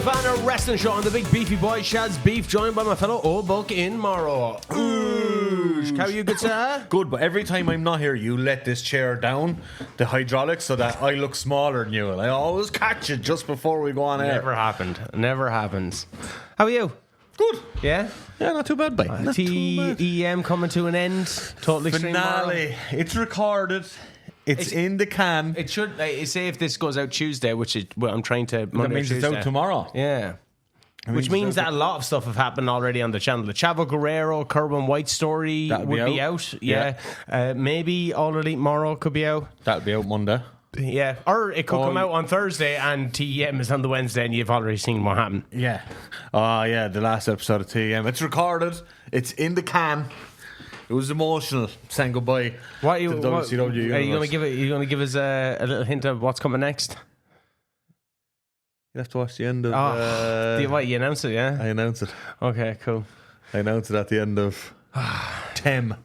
Fan Wrestling Show on the big beefy boy Shaz Beef, joined by my fellow old buck in Morro. How are you, good sir? Good, but every time I'm not here, you let this chair down, the hydraulics, so that I look smaller than you. And I always catch it just before we go on air. Never happened. Never happens. How are you? Good. Yeah? Yeah, not too bad, mate. TEM coming to an end. Total Extreme Finale. Morro. It's recorded. It's in the can. It should, say if this goes out Tuesday, which is, well, I'm trying to Monday That means Tuesday. it's out tomorrow. Yeah. Which means that a lot of stuff have happened already on the channel. The Chavo Guerrero, Kerwin White story That'll would be be out. out. Yeah. Maybe All Elite Morrow could be out. That'll be out Monday. Yeah. Or it could come out on Thursday and TEM is on the Wednesday and you've already seen what happened. Yeah. Oh, yeah, the last episode of TM. It's recorded. It's in the can. It was emotional saying goodbye What are you, to the what, WCW universe. Are you going to give us a little hint of what's coming next? You have to watch the end of... You announced it, yeah? I announced it. Okay, cool. I announced it at the end of TEM.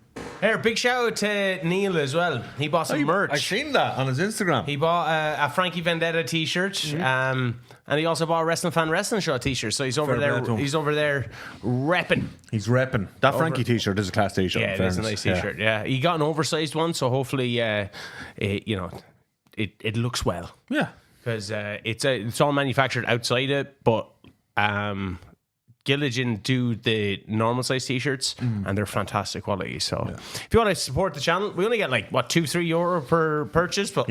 Here, big shout out to Neil as well. He bought some merch. I've seen that on his Instagram. He bought a Frankie Vendetta t-shirt, and he also bought a Wrestling Fan Wrestling Show t-shirt. So he's over there. He's over there repping. He's repping. That Frankie t-shirt is a class t-shirt. Yeah, it is a nice t-shirt. Yeah, he got an oversized one, so hopefully, it looks well. Yeah, because it's all manufactured outside it, but Gilligan do the normal size t-shirts and they're fantastic quality. So if you want to support the channel, we only get like €2-3 per purchase, but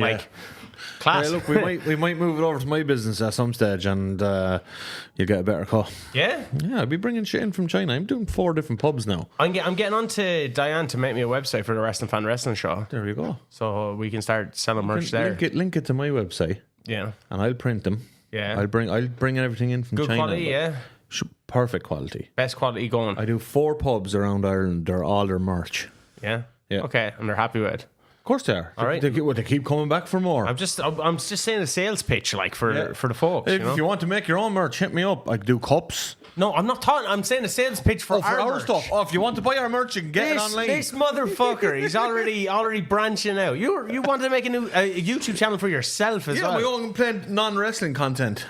class. Look, we might move it over to my business at some stage, and you'll get a better cut. Yeah, I'll be bringing shit in from China. I'm doing 4 different pubs now. I'm getting on to Diane to make me a website for the Wrestling Fan Wrestling Show. There we go. So we can start selling merch there. Link it to my website. Yeah, and I'll print them. Yeah, I'll bring everything in from Good China. Good quality, yeah. Perfect quality. Best quality going. I do 4 pubs around Ireland. They're all their merch. Yeah. Okay, and they're happy with it. Of course they are. All right. They keep coming back for more. I'm just saying a sales pitch for the folks. If you want to make your own merch, hit me up. I do cups. No, I'm not talking. I'm saying a sales pitch for our stuff. Oh, if you want to buy our merch, you can get it online. This motherfucker, he's already branching out. You want to make a new YouTube channel for yourself as well? Yeah, we're going to play non-wrestling content.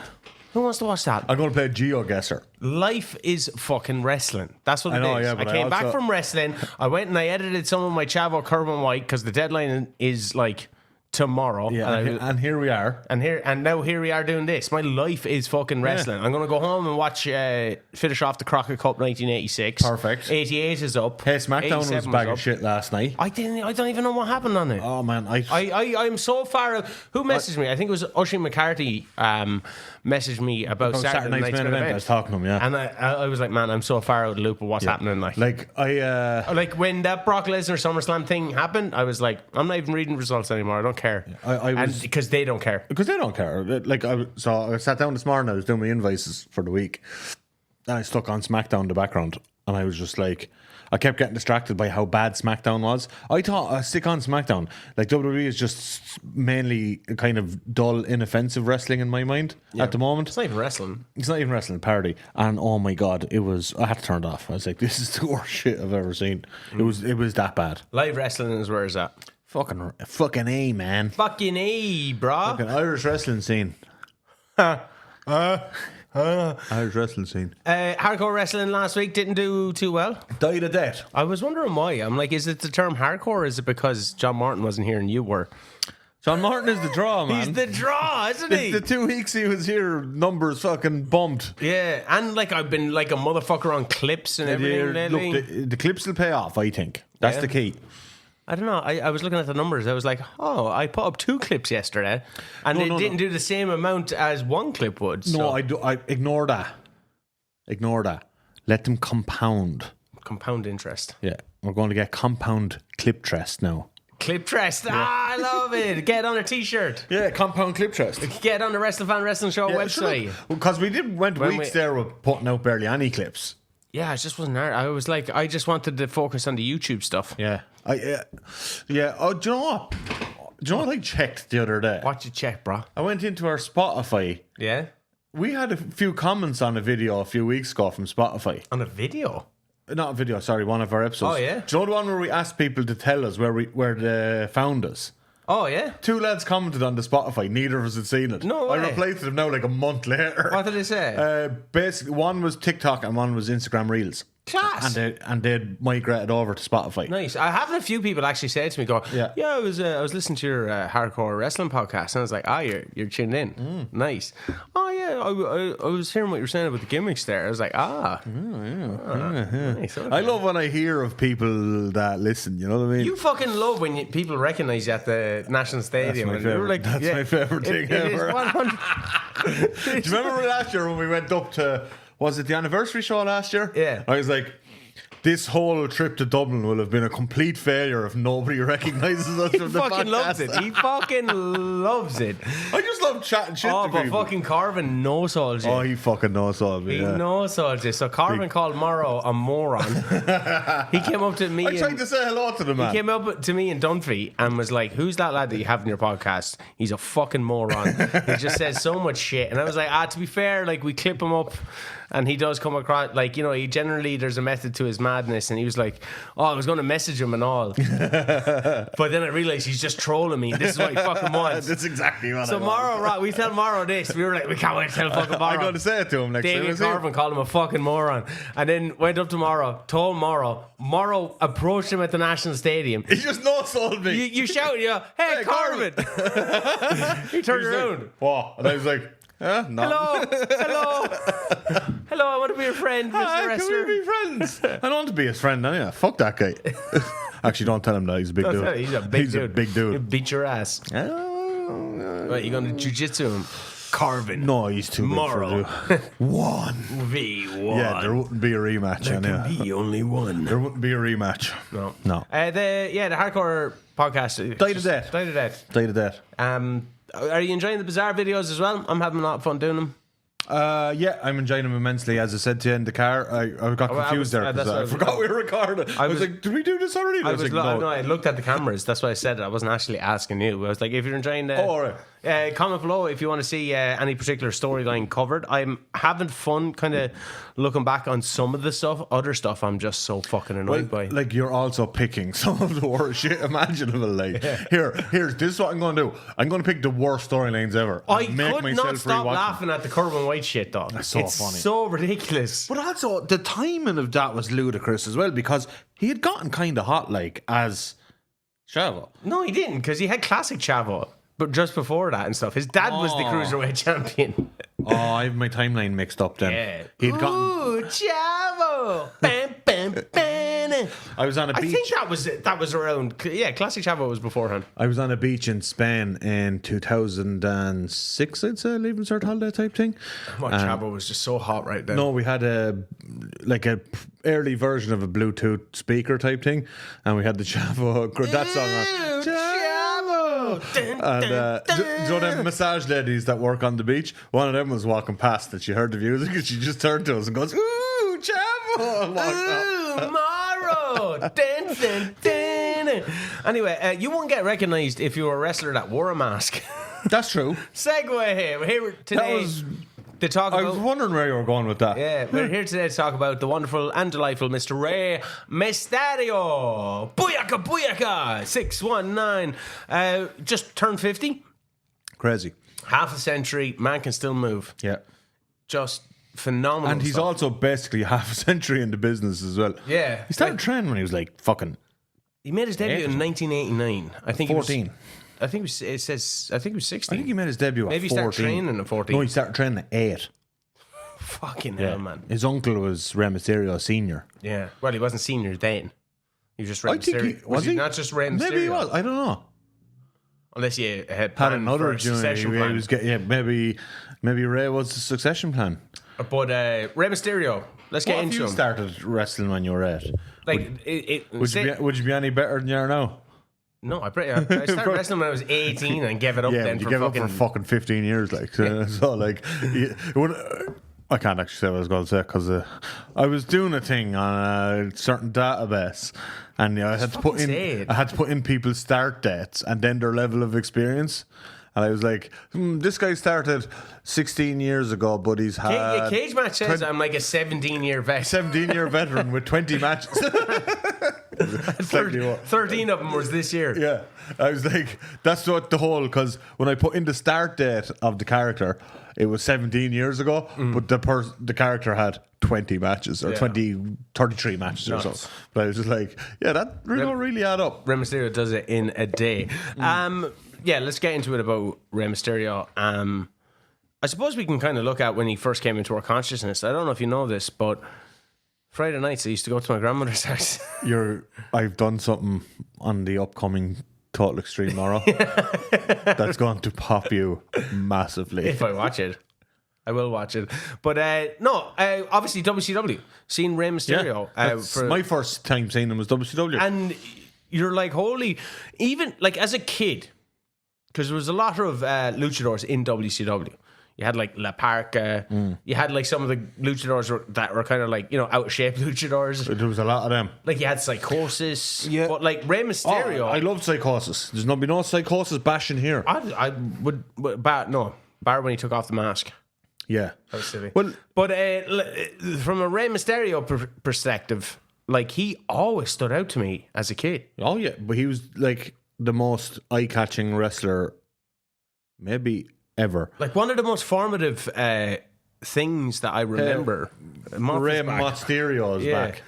Who wants to watch that? I'm going to play GeoGuessr. Life is fucking wrestling. That's what it is. Yeah, I came back from wrestling. I went and I edited some of my Chavo Kerwin White because the deadline is like tomorrow. Yeah, and here we are. And now here we are doing this. My life is fucking wrestling. I'm going to go home and watch finish off the Crockett Cup 1986. Perfect. 88 is up. Hey, SmackDown was a bag of shit last night. I don't even know what happened on it. Oh man, I'm so far out. Who messaged me? I think it was Oisin McCarthy messaged me about Saturday night's main event. I was talking to him, yeah. And I was like, man, I'm so far out of the loop of what's happening. Like when that Brock Lesnar SummerSlam thing happened, I was like, I'm not even reading results anymore. I don't care. Because they don't care. Because they don't care. So I sat down this morning. I was doing my invoices for the week, and I stuck on SmackDown in the background, and I was just like, I kept getting distracted by how bad SmackDown was. I thought I stick on SmackDown. Like WWE is just mainly kind of dull, inoffensive wrestling in my mind at the moment. It's not even wrestling. It's not even wrestling, parody. And oh my god, I had to turn it off. I was like, this is the worst shit I've ever seen. It was that bad. Live wrestling is where it's at. Fucking A, man. Fucking A, brah. Fucking Irish wrestling scene. Irish wrestling scene. Hardcore wrestling last week didn't do too well. Died a death. I was wondering why. I'm like, is it the term hardcore or is it because John Martin wasn't here and you were? John Martin is the draw, man. He's the draw, isn't he? The 2 weeks he was here, numbers fucking bumped. Yeah, and like I've been like a motherfucker on clips and everything lately. Look, the clips will pay off, I think. That's the key. I don't know. I was looking at the numbers. I was like, oh, I put up 2 clips yesterday, and it didn't do the same amount as 1 clip would. So. No, I ignore that. Ignore that. Let them compound. Compound interest. Yeah, we're going to get compound clip trust now. Clip trust. Yeah. I love it. Get on a t-shirt. Yeah, compound clip trust. Get on the Wrestling Fan Wrestling Show website. Because we went weeks there with putting out barely any clips. Yeah, it just wasn't hard. I was like, I just wanted to focus on the YouTube stuff. Yeah. Yeah. Oh, do you know what? Do you know what I checked the other day? What you check, bro? I went into our Spotify. Yeah? We had a few comments on a video a few weeks ago from Spotify. On a video? Not a video, sorry, one of our episodes. Oh, yeah? Do you know the one where we asked people to tell us where they found us? Oh, yeah? 2 lads commented on the Spotify. Neither of us had seen it. No way. I replied to them now like a month later. What did they say? Basically, one was TikTok and one was Instagram Reels. Class. And they'd migrated over to Spotify. Nice. I have a few people actually say to me, I was listening to your hardcore wrestling podcast, and I was like, you're tuned in. Nice. Oh, yeah, I was hearing what you were saying about the gimmicks there. I was like, Nice. Okay. I love when I hear of people that listen, you know what I mean? You fucking love when people recognise you at the National Stadium. That's my favourite thing ever. Do you remember last year when we went up to... Was it the anniversary show last year? Yeah. I was like, this whole trip to Dublin will have been a complete failure if nobody recognises us from the podcast. He fucking loves it. He fucking loves it. I just love chatting shit to people. Fucking Carvin no-sold you. Oh, he fucking no-sold me, He no-sold you. So Carvin called Morro a moron. He came up to me I tried to say hello to the man. He came up to me in Dunphy and was like, who's that lad that you have in your podcast? He's a fucking moron. He just says so much shit. And I was like, to be fair, like, we clip him up and he does come across, like, you know, he generally, there's a method to his madness. And he was like, I was going to message him and all. But then I realised he's just trolling me. This is what he fucking wants. That's exactly what I want. Morro, we tell Morro this. We were like, we can't wait to tell fucking Morro. I got to say it to him next time. Damien Carvin called him a fucking moron. And then went up to Morro, told Morro. Morro approached him at the National Stadium. He just no-sold me. You shouted, hey Carvin. He turned around. Like, what? And I was like, no. Hello, I want to be your friend, Mr. Wrestler. Can we be friends? I don't want to be his friend anyway. Fuck that guy. Actually, don't tell him that. He's a big dude. He's a big dude. He'll beat your ass. What, you going to jiu-jitsu him? Carvin. No, he's too Morro. big for 1v1. Yeah, there wouldn't be a rematch. There can be only one. There wouldn't be a rematch. No. The hardcore podcast. Died of death. Are you enjoying the bizarre videos as well? I'm having a lot of fun doing them. Yeah, I'm enjoying them immensely. As I said to you in the car, I got confused there because I forgot we were recording. I was like, did we do this already? I looked at the cameras. That's why I said it. I wasn't actually asking you. I was like, if you're enjoying the... all right. Comment below if you want to see any particular storyline covered. I'm having fun kind of looking back on some of the stuff. Other stuff I'm just so fucking annoyed by. Like, you're also picking some of the worst shit imaginable. Like, here's this is what I'm going to do. I'm going to pick the worst storylines ever. I could not stop laughing at the Corbin White shit, though. That's so funny. It's so ridiculous. But also, the timing of that was ludicrous as well, because he had gotten kind of hot, like, as Chavo. No, he didn't, because he had classic Chavo. But just before that and stuff, his dad was the cruiserweight champion. I have my timeline mixed up then. Yeah. He'd gotten... Chavo! Bam, bam, bam. I was on a beach. I think that was around... Yeah, classic Chavo was beforehand. I was on a beach in Spain in 2006, I'd say, leaving cert holiday type thing. Chavo was just so hot right then. No, we had a early version of a Bluetooth speaker type thing, and we had the Chavo that song on. And so them massage ladies that work on the beach, one of them was walking past and she heard the music and she just turned to us and goes, "Ooh, Chavo!" and walked Morro! Anyway, you won't get recognised if you were a wrestler that wore a mask. That's true. Segue here today. I was wondering where you were going with that. Yeah, we're here today to talk about the wonderful and delightful Mr. Rey Mysterio. Booyaka, booyaka! 619. Just turned 50. Crazy. Half a century. Man can still move. Yeah. Just phenomenal. And he's also basically half a century in the business as well. Yeah. He started training when he was like fucking... He made his debut in 1989. I think 14. I think it says. I think it was 16. I think he made his debut at 14. Maybe he started training at 14. No, he started training at 8. Fucking hell, man. His uncle was Rey Mysterio Senior. Yeah. Well, he wasn't senior then. He was just Rey Mysterio. Was he not just Rey Mysterio? Maybe he was. I don't know. Unless you had another succession plan. Maybe Rey was the succession plan. But Rey Mysterio. Let's get into him. You started wrestling when you were 8. Like, would you be any better than you are now? No, I started wrestling when I was 18 and gave it up then for up for fucking 15 years. Like, so like, I can't actually say what I was going to say because I was doing a thing on a certain database, and I had to put in people's start dates and then their level of experience. And I was like, this guy started 16 years ago, but he's had Cage Match says I'm like a 17-year vet. 17-year veteran with 20 matches. 13 of them was this year. Yeah. I was like, that's what the whole, because when I put in the start date of the character, it was 17 years ago, but the character had 20 matches or 33 matches or so. But I was just like, yeah, that don't really add up. Rey Mysterio does it in a day. Yeah, let's get into it about Rey Mysterio. I suppose we can kind of look at when he first came into our consciousness. I don't know if you know this, but Friday nights I used to go to my grandmother's house. I've done something on the upcoming Total Extreme Morro that's going to pop you massively. If I watch it, I will watch it. But obviously WCW, seeing Rey Mysterio. My first time seeing him was WCW. And you're like, holy, even like as a kid, because there was a lot of luchadors in WCW. You had like La Parca. You had like some of the luchadors that were kind of like, out of shape luchadors. There was a lot of them. Like you had Psychosis. Yeah. But like Rey Mysterio. I love Psychosis. There's be no Psychosis bashing here. I would, bar when he took off the mask. Yeah. That was silly. Well, but from a Rey Mysterio perspective, like he always stood out to me as a kid. Oh yeah, but he was like the most eye-catching wrestler maybe ever. Like one of the most formative things that I remember. Rey Mysterio is back.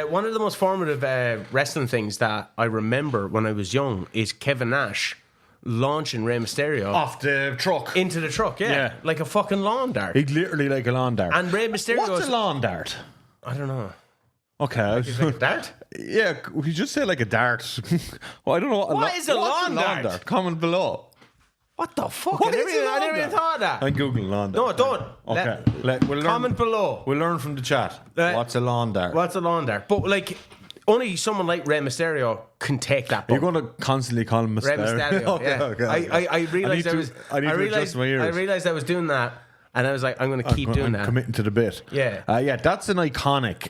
One of the most formative wrestling things that I remember when I was young is Kevin Nash launching Rey Mysterio off the truck into the truck. Yeah. Like a fucking lawn dart. He's literally like a lawn dart. And Rey Mysterio. What's a lawn dart? I don't know. Okay, like a dart. Yeah, we just say like a dart. Well, I don't know what is a lawn dart. Comment below. What the fuck? What I never even thought of that. I'm googling lawn dart. No, don't. Okay, we'll comment below. We'll learn from the chat. What's a lawn dart? What's a lawn dart? But like, only someone like Rey Mysterio can take that. You're going to constantly call him Rey Mysterio. Okay. I realized I realized I was doing that, and I was like, I'm going to keep doing that. Committing to the bit. Yeah. That's an iconic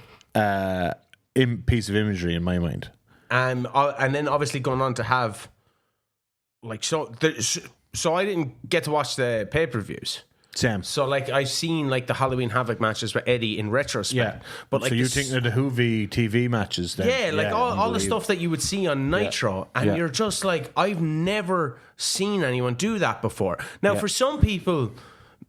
piece of imagery in my mind. And then obviously going on to have like so I didn't get to watch the pay-per-views. Same. So like I've seen like the Halloween Havoc matches with Eddie in retrospect. Yeah. But like so you think of the Hoovy TV matches then? Yeah, like all the stuff that you would see on Nitro, and you're just like, I've never seen anyone do that before. Now for some people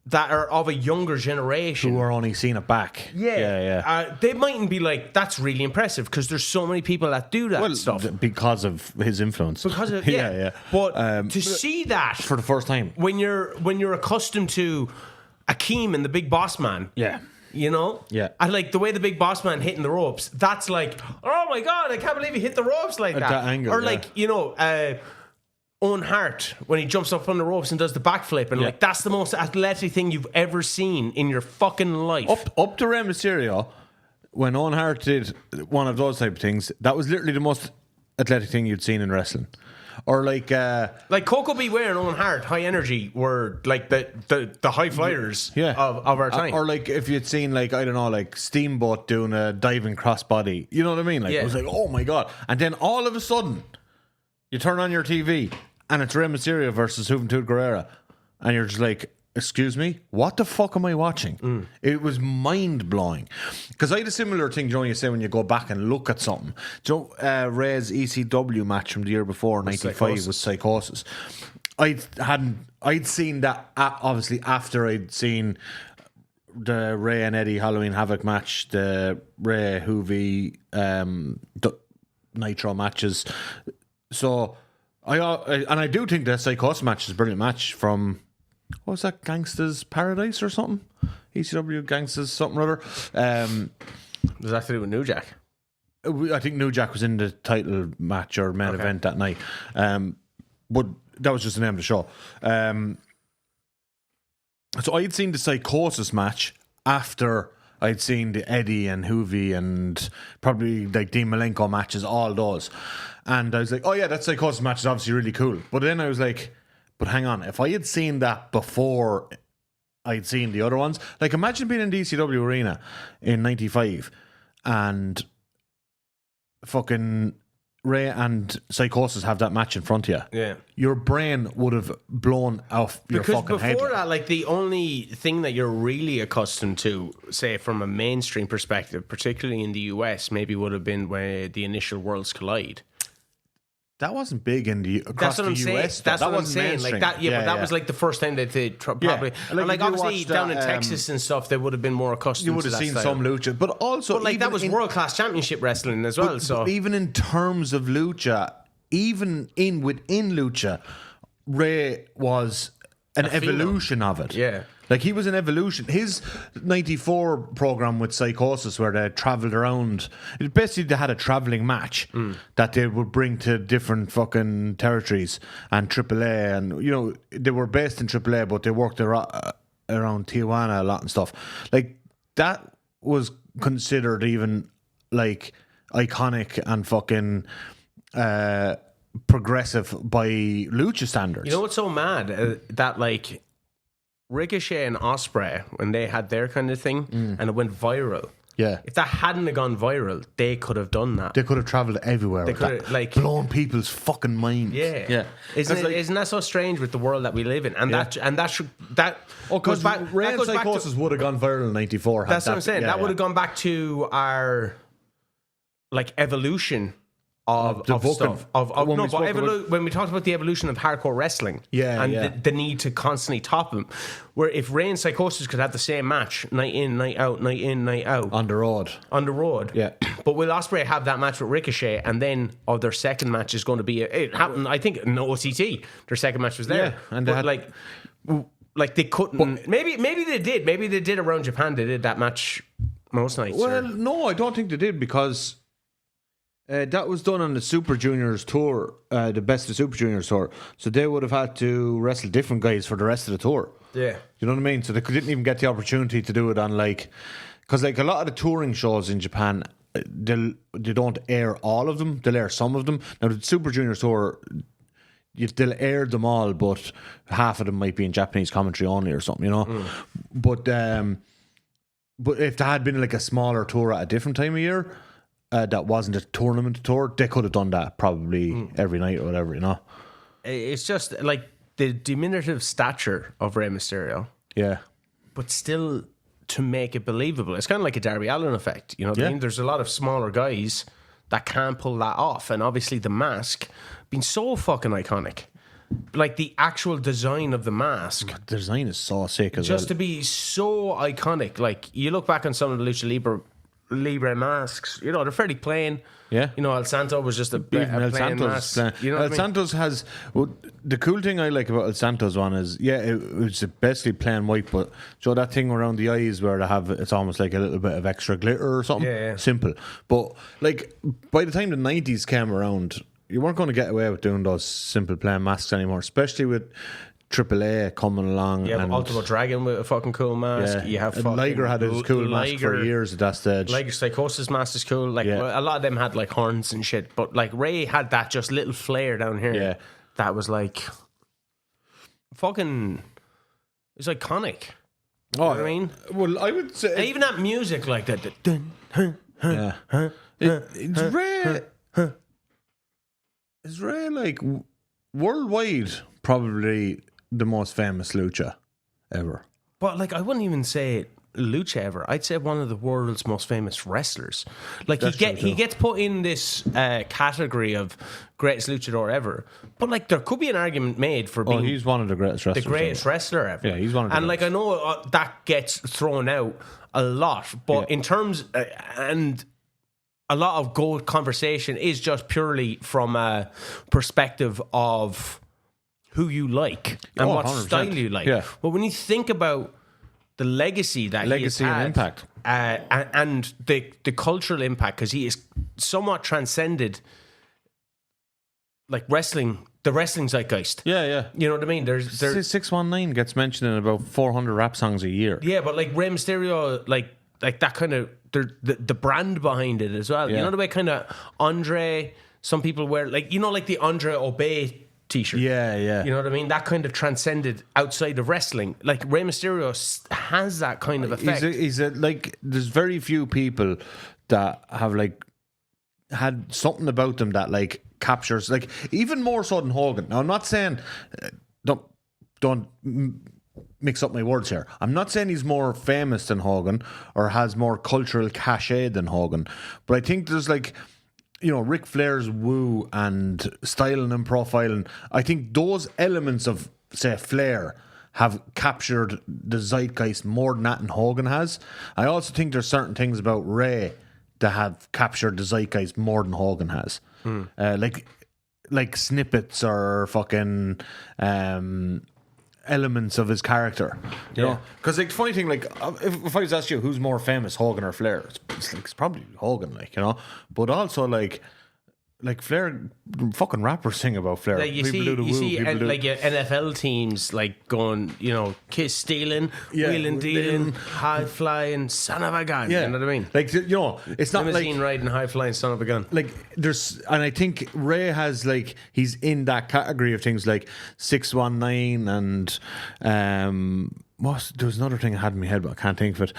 that are of a younger generation who are only seeing it back, they mightn't be like, that's really impressive because there's so many people that do that stuff because of his influence. Because of But to see that for the first time when you're accustomed to Akeem and the Big Boss Man, and like the way the Big Boss Man hitting the ropes, that's like, oh my god, I can't believe he hit the ropes like that. Angle, or like Owen Hart when he jumps up on the ropes and does the backflip, and like that's the most athletic thing you've ever seen in your fucking life. Up to Rey Mysterio, when Owen Hart did one of those type of things, that was literally the most athletic thing you'd seen in wrestling. Or like Coco Beware and Owen Hart, High Energy were like the high flyers of our time. Or like if you'd seen like, I don't know, like Steamboat doing a diving crossbody, you know what I mean? Like it was like, oh my god, and then all of a sudden you turn on your TV and it's Rey Mysterio versus Juventud Guerrera, and you're just like, excuse me, what the fuck am I watching? It was mind blowing. Because I had a similar thing, Joe, you say when you go back and look at something. Joe, Ray's ECW match from the year before, 95, was Psychosis. I'd seen that obviously after I'd seen the Ray and Eddie Halloween Havoc match, the Ray Hoovy Nitro matches. So I do think the Psychosis match is a brilliant match from, what was that, Gangsta's Paradise or something? ECW Gangsta's something or other. Does that have to do with New Jack? I think New Jack was in the title match or main event that night. But that was just the name of the show. So I'd seen the Psychosis match after I'd seen the Eddie and Hoovy and probably like Dean Malenko matches, all those. And I was like, oh yeah, that Psychosis match is obviously really cool. But then I was like, but hang on, if I had seen that before I'd seen the other ones, like imagine being in the ECW arena in 95 and fucking Rey and Psychosis have that match in front of you, your brain would have blown off your fucking head. Because before that, like, the only thing that you're really accustomed to, say, from a mainstream perspective, particularly in the US, maybe would have been where the initial Worlds Collide. That wasn't big in the across That's what I'm the saying. US. That's that what I'm saying. Like that, but that was like the first time that they probably. And like obviously down in Texas and stuff, they would have been more accustomed. You would have to that seen style. some lucha, but also like that was world class championship wrestling as well. So even in terms of lucha, within lucha, Rey was an evolution of it. Yeah. Like, he was an evolution. His 94 program with Psychosis, where they travelled around, basically they had a travelling match that they would bring to different fucking territories and AAA. And, you know, they were based in AAA, but they worked around Tijuana a lot and stuff. Like, that was considered even, like, iconic and fucking progressive by lucha standards. You know what's so mad? That, like, Ricochet and Ospreay, when they had their kind of thing, and it went viral. Yeah. If that hadn't have gone viral, they could have done that. They could have travelled everywhere. They could have, like, blown people's fucking minds. Yeah. Isn't that so strange with the world that we live in? And because Rey and Psychosis would have gone viral in 94. That's what I'm saying. That would have gone back to our, like, evolution of stuff. When we talked about the evolution of hardcore wrestling, the need to constantly top them, where if Rey and Psychosis could have the same match night in, night out, night in, night out on the road, but will Ospreay have that match with Ricochet, and then their second match is going to be it happened? I think in OCT, their second match was there, and they couldn't. Maybe they did. Maybe they did around Japan. They did that match most nights. Well, no, I don't think they did, because that was done on the Super Juniors tour, the Best of Super Juniors tour. So they would have had to wrestle different guys for the rest of the tour. Yeah. You know what I mean? So they didn't even get the opportunity to do it on, like, because, like, a lot of the touring shows in Japan, they don't air all of them. They'll air some of them. Now, the Super Juniors tour, they'll air them all, but half of them might be in Japanese commentary only or something, you know? But if there had been, like, a smaller tour at a different time of year, that wasn't a tournament tour, they could have done that probably every night or whatever, you know. It's just like the diminutive stature of Rey Mysterio. Yeah. But still, to make it believable, it's kind of like a Darby Allin effect. You know what I mean? There's a lot of smaller guys that can't pull that off. And obviously the mask being so fucking iconic. Like the actual design of the mask. The design is so sick as well. Just to be so iconic. Like, you look back on some of the Lucha Libre masks, you know, they're fairly plain. Yeah. You know, El Santo was just a plain mask. You know, El Santos has... Well, the cool thing I like about El Santos one is, it was basically plain white, but show that thing around the eyes where they have, it's almost like a little bit of extra glitter or something. Yeah. Simple. But, like, by the time the 90s came around, you weren't going to get away with doing those simple plain masks anymore, especially with AAA coming along. Yeah, and Ultimo Dragon with a fucking cool mask. Yeah. You have fucking Liger had his cool mask for years at that stage. Liger Psychosis mask is cool. Like, a lot of them had like horns and shit, but like Rey had that just little flare down here. Yeah, that was like fucking. It's iconic. You know what I mean? Well, I would say and even that music like that. It's Rey. Is Rey like worldwide probably the most famous lucha ever? But like, I wouldn't even say lucha ever. I'd say one of the world's most famous wrestlers. Like, he gets put in this category of greatest luchador ever. But like, there could be an argument made for being he's one of the greatest wrestlers. The greatest wrestler ever. Yeah, he's one of the greatest. Like, I know that gets thrown out a lot, but in terms and a lot of gold conversation is just purely from a perspective of who you like and what 100%. style you like. Yeah. But when you think about the legacy that he has had, and impact, and the cultural impact, because he is somewhat transcended, like wrestling, the wrestling zeitgeist. Yeah. You know what I mean? There's 619 gets mentioned in about 400 rap songs a year. Yeah, but like Rey Mysterio, like that kind of the brand behind it as well. You know the way kind of Andre. Some people wear like the Andre Obey t-shirt. Yeah. You know what I mean? That kind of transcended outside of wrestling. Like Rey Mysterio has that kind of effect. He's like, there's very few people that have like had something about them that like captures, like even more so than Hogan. Now I'm not saying don't mix up my words here. I'm not saying he's more famous than Hogan or has more cultural cachet than Hogan, but I think there's like, you know, Ric Flair's woo and styling and profiling. I think those elements of, say, Flair have captured the zeitgeist more than that, and Hogan has. I also think there's certain things about Ray that have captured the zeitgeist more than Hogan has. Like snippets or fucking elements of his character. You know? Because like the funny thing, like if I was asked you who's more famous, Hogan or Flair, it's probably Hogan, like, you know. But also like Flair, fucking rappers sing about Flair. Like you see, like your NFL teams like going, you know, kiss stealing, wheeling dealing, high flying, son of a gun. Yeah. You know what I mean? Like, you know, it's not limousine like riding, high flying, son of a gun. like there's, and I think Ray has like, he's in that category of things like 619 and there was another thing I had in my head, but I can't think of it.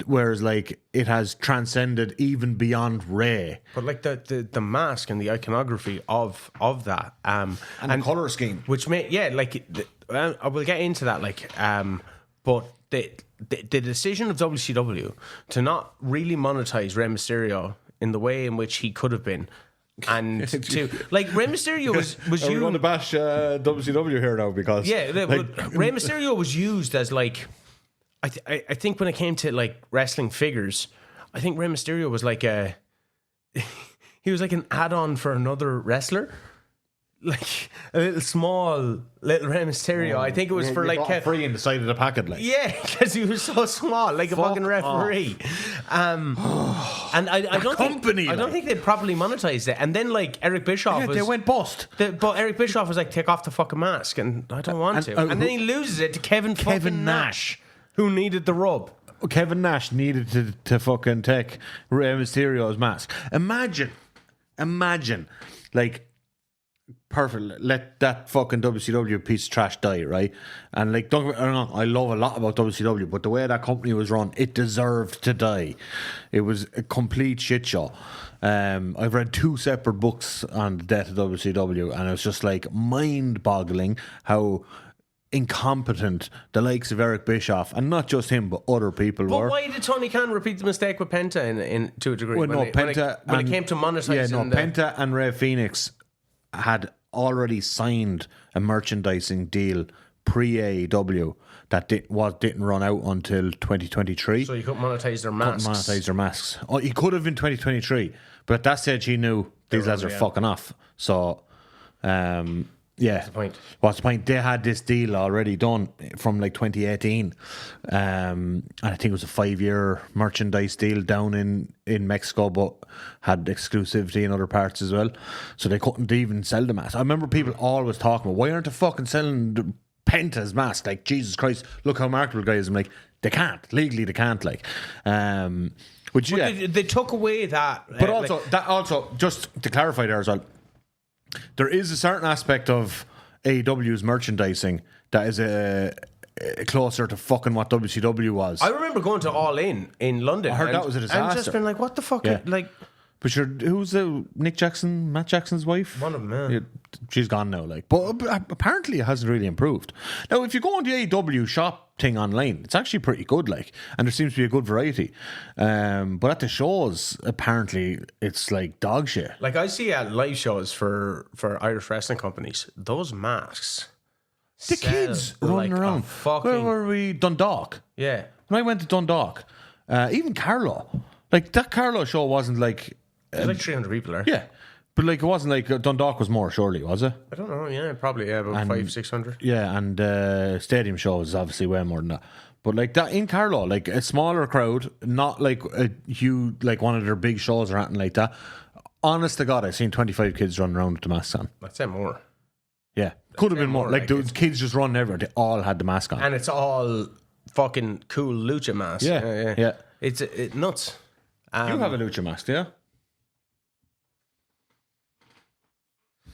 Whereas like it has transcended even beyond Ray. But like the mask and the iconography of that, and the color scheme, which made I will get into that. But the decision of WCW to not really monetize Rey Mysterio in the way in which he could have been. And to like Rey Mysterio was used. We're going to bash WCW here now because Rey Mysterio was used as like I think when it came to like wrestling figures, I think Rey Mysterio was like he was like an add-on for another wrestler. Like a little Rey Mysterio. I think it was for like free in the side of the packet, like because he was so small, like a fucking referee. And I don't think they properly monetized it. And then like Eric Bischoff, they went bust. But Eric Bischoff was like, take off the fucking mask, and I don't want to. And then he loses it to Kevin Nash, who needed the rub. Kevin Nash needed to fucking take Rey Mysterio's mask. Imagine, like. Perfect. Let that fucking WCW piece of trash die, right? And like, don't get me wrong, I love a lot about WCW, but the way that company was run, it deserved to die. It was a complete shit show. I've read 2 separate books on the death of WCW, and it's just like mind-boggling how incompetent the likes of Eric Bischoff, and not just him, but other people were. But why did Tony Khan repeat the mistake with Penta in to a degree? Well, when it came to monetizing, Penta and Ray Phoenix had already signed a merchandising deal pre-AEW that didn't run out until 2023. So you couldn't monetize their masks. Oh, he could have in 2023, but at that stage he knew these lads are fucking off. So, what's the point? They had this deal already done from like 2018, and I think it was a 5-year merchandise deal down in Mexico, but had exclusivity in other parts as well. So they couldn't even sell the mask. I remember people always talking about, why aren't they fucking selling the Penta's mask? Like, Jesus Christ, look how marketable guys. I'm like, they can't legally. They can't. Like, they took away that. But also, just to clarify there as well. There is a certain aspect of AEW's merchandising that is closer to fucking what WCW was. I remember going to All In London. I heard that was a disaster. And just been like, what the fuck? Yeah. Like, but who's Matt Jackson's wife? One of them, yeah. She's gone now, like. But apparently it hasn't really improved. Now, if you go on the AEW shop thing online, it's actually pretty good, like, and there seems to be a good variety. But at the shows, apparently, it's like dog shit. Like, I see at live shows for Irish wrestling companies, those masks. The kids running around. Where were we? Dundalk. Yeah. When I went to Dundalk, even Carlo, like that Carlo show wasn't like. There's like 300 people there. Yeah. But like it wasn't like Dundalk was more, surely, was it? I don't know, yeah, probably, yeah, about 500-600. Yeah, and stadium shows is obviously way more than that. But like that in Carlo, like a smaller crowd, not like a huge, like one of their big shows or anything like that. Honest to God, I've seen 25 kids running around with the masks on. I'd say more. Yeah, could have been more. Like the kids just running everywhere. They all had the mask on, and it's all fucking cool lucha masks. Yeah. It's nuts. You have a lucha mask, yeah?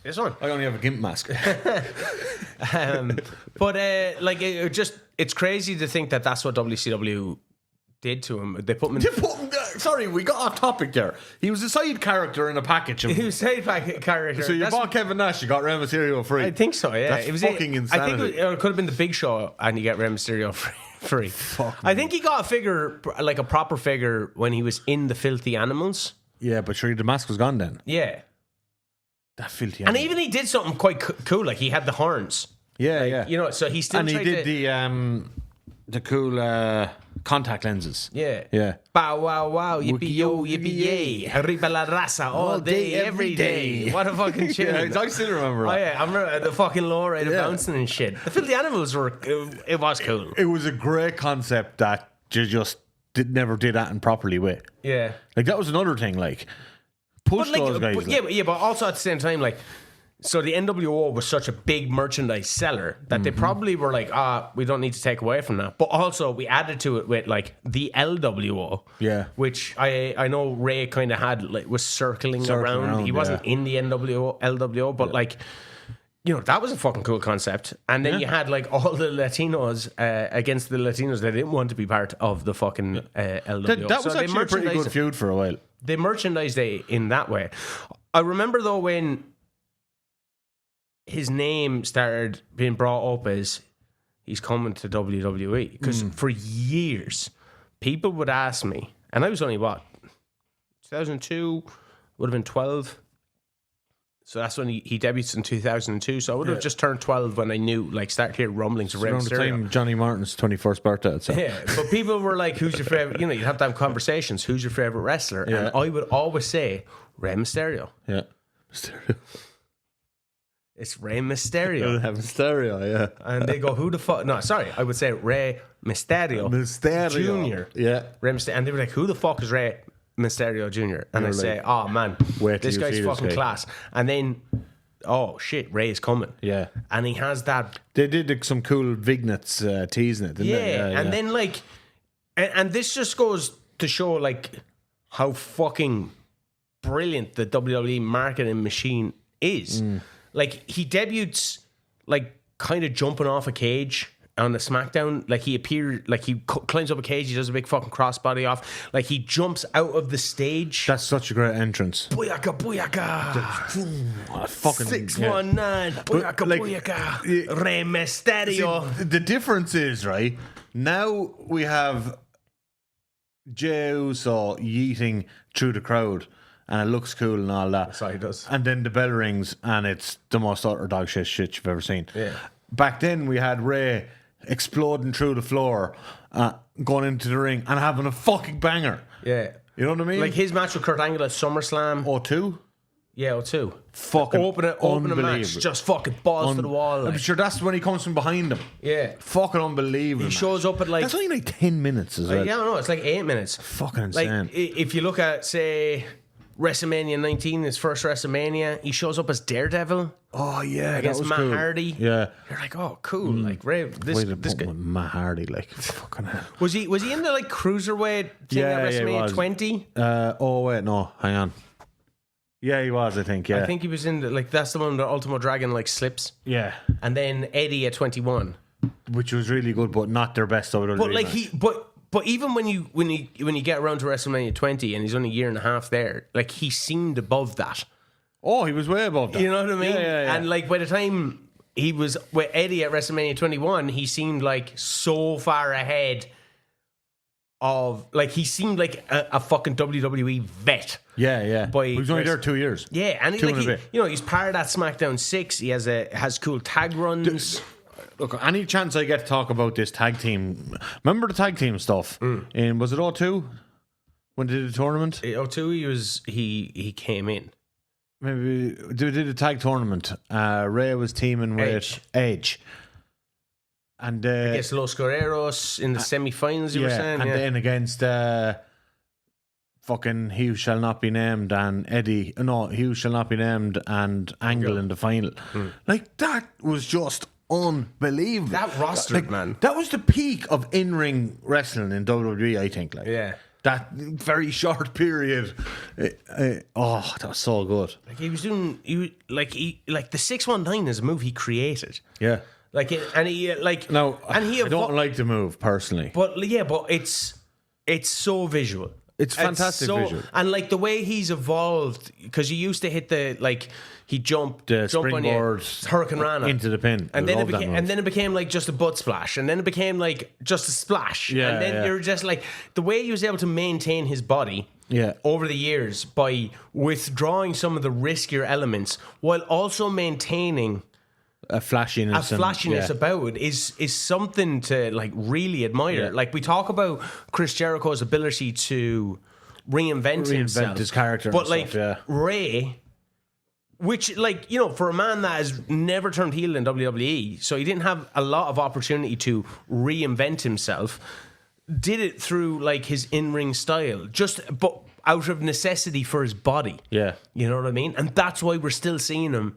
This one. I only have a gimp mask. But like it's crazy to think that that's what WCW did to him. They put him in. Sorry, we got off topic there. He was a side character in a package. He was a side character. So you bought Kevin Nash, you got Rey Mysterio free. I think so, yeah. That's fucking insanity. I think it could have been the Big Show and you get Rey Mysterio free. I think he got a figure, like a proper figure, when he was in the Filthy Animals. Yeah, but sure, the mask was gone then. Yeah. That filthy And animal. even he did something quite cool, like he had the horns. Yeah, yeah. You know, so he still And he tried did to, the cool contact lenses. Yeah. Yeah. Bow wow wow, yippee yo, yippee yay. Arriba la raza, all day, every day. What a fucking tune. Yeah, I still remember Oh that. yeah, I remember the fucking low rate of bouncing and shit. The Filthy Animals were, it was cool. It was a great concept that you just never did that in properly with. Yeah. Like, that was another thing, like, push those guys. But also at the same time, like, so the NWO was such a big merchandise seller that they probably were like, we don't need to take away from that. But also we added to it with like the LWO, which I know Ray kind of had, like, was circling around. He wasn't in the LWO, but like, you know, that was a fucking cool concept. And then you had like all the Latinos against the Latinos that didn't want to be part of the fucking LWO. That was actually a pretty good feud for a while. They merchandised it in that way. I remember though when his name started being brought up as he's coming to WWE, because for years people would ask me, and I was only 2002, would have been 12. So that's when he debuted in 2002. So I would have just turned 12 when I knew, like, started hearing rumblings of Rey Around the Mysterio. time Johnny Martin's 21st birthday. So. Yeah, but people were like, who's your favorite? You know, you'd have to have conversations. Who's your favorite wrestler? And I would always say Rey Mysterio. Yeah. Mysterio. It's Rey Mysterio. Mysterio, yeah. And they go, who the fuck? No, sorry. I would say Rey Mysterio. Jr. Yeah. Rey Mysterio. And they were like, who the fuck is Rey Mysterio Jr.? And I say, oh man, wait till this you guy's see this fucking guy. class. And then, oh shit, Ray is coming. Yeah. And he has that. They did some cool vignettes teasing it, didn't they? Yeah. And then like, and this just goes to show like how fucking brilliant the WWE marketing machine is. Like, he debuts like kind of jumping off a cage on the SmackDown. Like, he appeared, like, he climbs up a cage, he does a big fucking crossbody off. Like, he jumps out of the stage. That's such a great entrance. Booyaka, booyaka. Fucking 619. Booyaka, like, booyaka. Rey Mysterio. See, the difference is, right, now we have Jey Uso yeeting through the crowd, and it looks cool and all that. So he does. And then the bell rings, and it's the most utter dog shit you've ever seen. Yeah. Back then, we had Ray exploding through the floor, going into the ring, and having a fucking banger. Yeah. You know what I mean? Like his match with Kurt Angle at SummerSlam. O2? Yeah, O2. Fucking Open a match, just fucking balls to the wall. Like. I'm sure that's when he comes from behind him. Yeah. Fucking unbelievable. He shows up at like. That's only like 10 minutes as well. Yeah, no, it's like 8 minutes. Fucking insane. Like, if you look at, say, WrestleMania 19, his first WrestleMania, he shows up as Daredevil. Oh yeah, against that was Matt cool. Hardy. Yeah, you're like, oh, cool. Like, Ray, this guy. Matt Hardy, like, fucking hell. Was he in the like cruiserweight thing at WrestleMania 20? Oh wait, no, hang on. Yeah, he was. I think. Yeah, I think he was in the, like, that's the one the Ultimo Dragon like slips. Yeah, and then Eddie at 21, which was really good, but not their best WWE. But like match. But even when you get around to WrestleMania 20 and he's only a year and a half there, like, he seemed above that. Oh, he was way above that. You know what I mean? Yeah. And like, by the time he was with Eddie at WrestleMania 21, he seemed like so far ahead of, like, he seemed like a fucking WWE vet. Yeah. But he was only there 2 years. Yeah, and he's part of that SmackDown 6. He has cool tag runs. Look, any chance I get to talk about this tag team, remember the tag team stuff? And was it O2 when they did the tournament? O2, he came in. Maybe they did a tag tournament. Ray was teaming with Edge. And against Los Guerreros in the semi-finals, you were saying? And then against fucking He Who Shall Not Be Named and He Who Shall Not Be Named and Angle in the final. Like, that was just unbelievable. That roster, man. That was the peak of in-ring wrestling in WWE, I think. Like, yeah. That very short period. That was so good. Like, he was doing, the 619 is a move he created. Yeah. Like, and he like no, and he I don't like the move personally. But yeah, but it's so visual. It's fantastic visual. And like the way he's evolved, because he used to hit he jumped The jump on you, springboard Hurricane Rana into the pin. and then it became like just a butt splash, and then it became like just a splash, and then you're just like the way he was able to maintain his body. Yeah. Over the years by withdrawing some of the riskier elements while also maintaining a flashiness about it is something to like really admire. Yeah. Like we talk about Chris Jericho's ability to reinvent himself, his character, but and like stuff, Rey, which like for a man that has never turned heel in WWE, so he didn't have a lot of opportunity to reinvent himself. Did it through like his in-ring style, but out of necessity for his body. Yeah, you know what I mean, and that's why we're still seeing him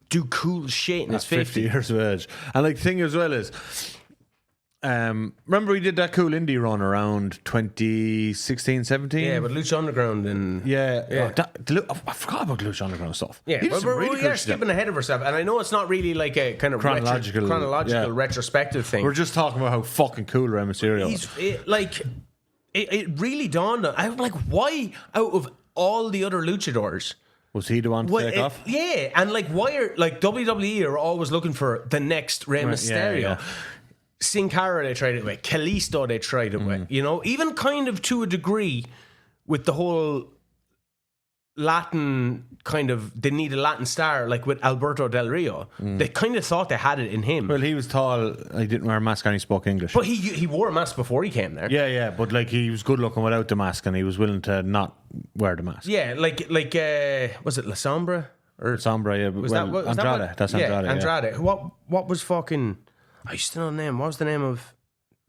do cool shit in his 50 years of age. And like the thing as well is, remember we did that cool indie run around 2016, 17? Yeah, with Lucha Underground and yeah. Oh, I forgot about Lucha Underground stuff. Yeah, but we're skipping ahead of ourselves, and I know it's not really like a kind of chronological retrospective thing. We're just talking about how fucking cool Rey Mysterio is. It really dawned on. I'm like, why out of all the other luchadors? Was he the one to take off? Yeah, and like why are like WWE are always looking for the next Rey Mysterio? Yeah. Sin Cara they tried it with, Kalisto they tried it with, even kind of to a degree with the whole Latin kind of, they need a Latin star like with Alberto Del Rio. They kind of thought they had it in him. Well, he was tall, he didn't wear a mask and he spoke English. But he wore a mask before he came there. Yeah, but like he was good looking without the mask and he was willing to not wear the mask. Yeah, like was it La Sombra? Or Sombra, yeah. Was Andrade. That's Andrade. Yeah, Andrade. What was fucking, I used to know the name. What was the name of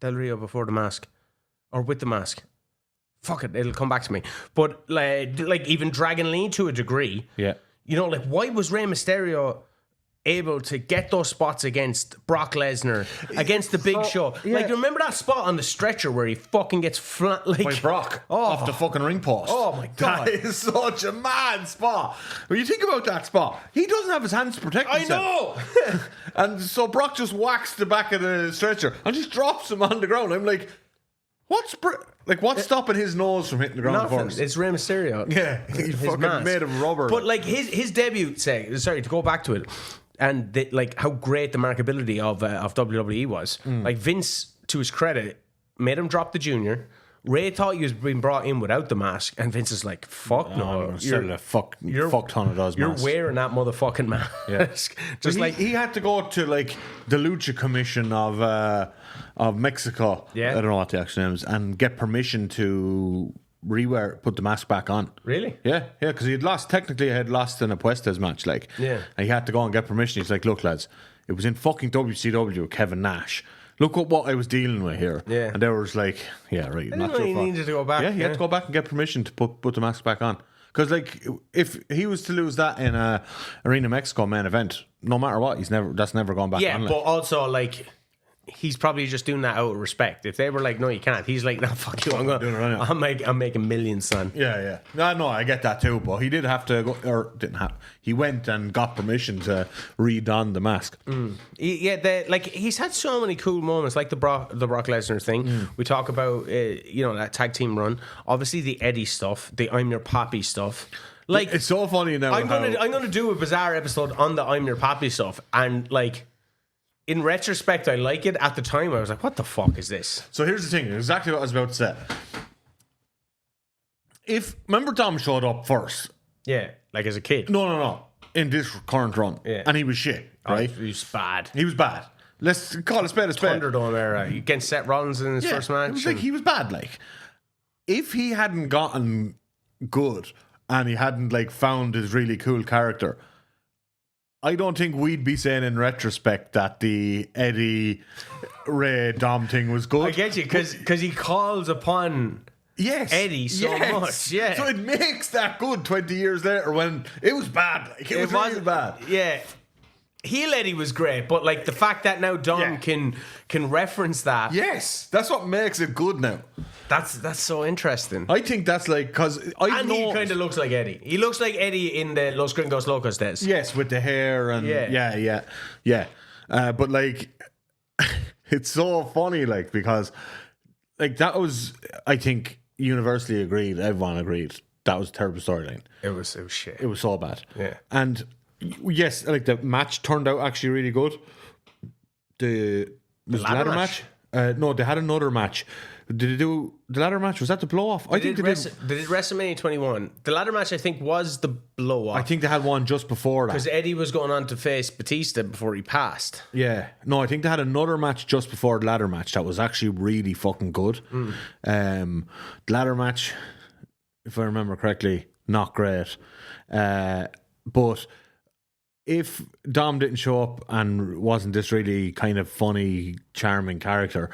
Del Rio before the mask? Or with the mask? Fuck it, it'll come back to me. But like even Dragon Lee to a degree. Yeah. Like why was Rey Mysterio able to get those spots against Brock Lesnar, against the Big Show? Yeah. Like, remember that spot on the stretcher where he fucking gets flat like by Brock off the fucking ring post? Oh my god, that is such a mad spot. When you think about that spot, he doesn't have his hands to protect himself. I know. And so Brock just whacks the back of the stretcher and just drops him on the ground. I'm like, what's stopping his nose from hitting the ground first? It's Rey Mysterio. Yeah, he's fucking made of rubber. But like his debut, to go back to it, and like how great the markability of WWE was. Like Vince, to his credit, made him drop the junior. Ray thought he was being brought in without the mask, and Vince is like, "Fuck no, you're fuck ton of those you're masks. wearing that motherfucking mask." Yeah. Just he had to go to like the Lucha Commission of Mexico. Yeah, I don't know what the actual name is, and get permission to put the mask back on. Really? Yeah, because he had lost in a Puestas match, like, yeah, and he had to go and get permission. He's like, "Look, lads, it was in fucking WCW with Kevin Nash. Look what I was dealing with here." Yeah. And they were like, "Yeah, right." I didn't know he needed to go back. Yeah, he had to go back and get permission to put the mask back on. Because like, if he was to lose that in a Arena Mexico main event, no matter what, that's never gone back on. Yeah, but also like, he's probably just doing that out of respect. If they were like, "No, you can't," he's like, "No, fuck you, I'm making millions, son." Yeah. No, I get that too. But he did have to go, or didn't have. He went and got permission to redon the mask. Yeah, he's had so many cool moments, like the Brock Lesnar thing. We talk about, that tag team run. Obviously, the Eddie stuff, the I'm Your Papi stuff. Like, it's so funny now. I'm gonna do a bizarre episode on the I'm Your Papi stuff, and like, in retrospect, I like it. At the time, I was like, "What the fuck is this?" So here's the thing: exactly what I was about to say. Remember Dom showed up first. Yeah, like as a kid. No. In this current run. Yeah. And he was shit, right? He was bad. He was bad. Let's call a spade a spade. Thunderdome era. Against Seth Rollins in his first match. It was like he was bad. Like, if he hadn't gotten good and he hadn't like found his really cool character, I don't think we'd be saying in retrospect that the Eddie Ray Dom thing was good. I get you, because he calls upon Eddie so much. Yeah. So it makes that good 20 years later when it was bad. Like, it was really bad. Yeah. Heel Eddie was great, but like the fact that now Dom can reference that. Yes, that's what makes it good now. That's so interesting. I think that's like, because he kind of looks like Eddie. He looks like Eddie in the Los Gringos Locos days. Yes, with the hair and yeah. But like, it's so funny, like, because like that was, I think, universally agreed, everyone agreed, that was a terrible storyline. It was shit. It was so bad. Yeah. And yes, like the match turned out actually really good. The ladder match? No, they had another match. Did they do the ladder match? Was that the blow off? They did WrestleMania 21. The ladder match, I think, was the blow off. I think they had one just before that. Because Eddie was going on to face Batista before he passed. Yeah. No, I think they had another match just before the ladder match that was actually really fucking good. The ladder match, if I remember correctly, not great. But if Dom didn't show up and wasn't this really kind of funny, charming character,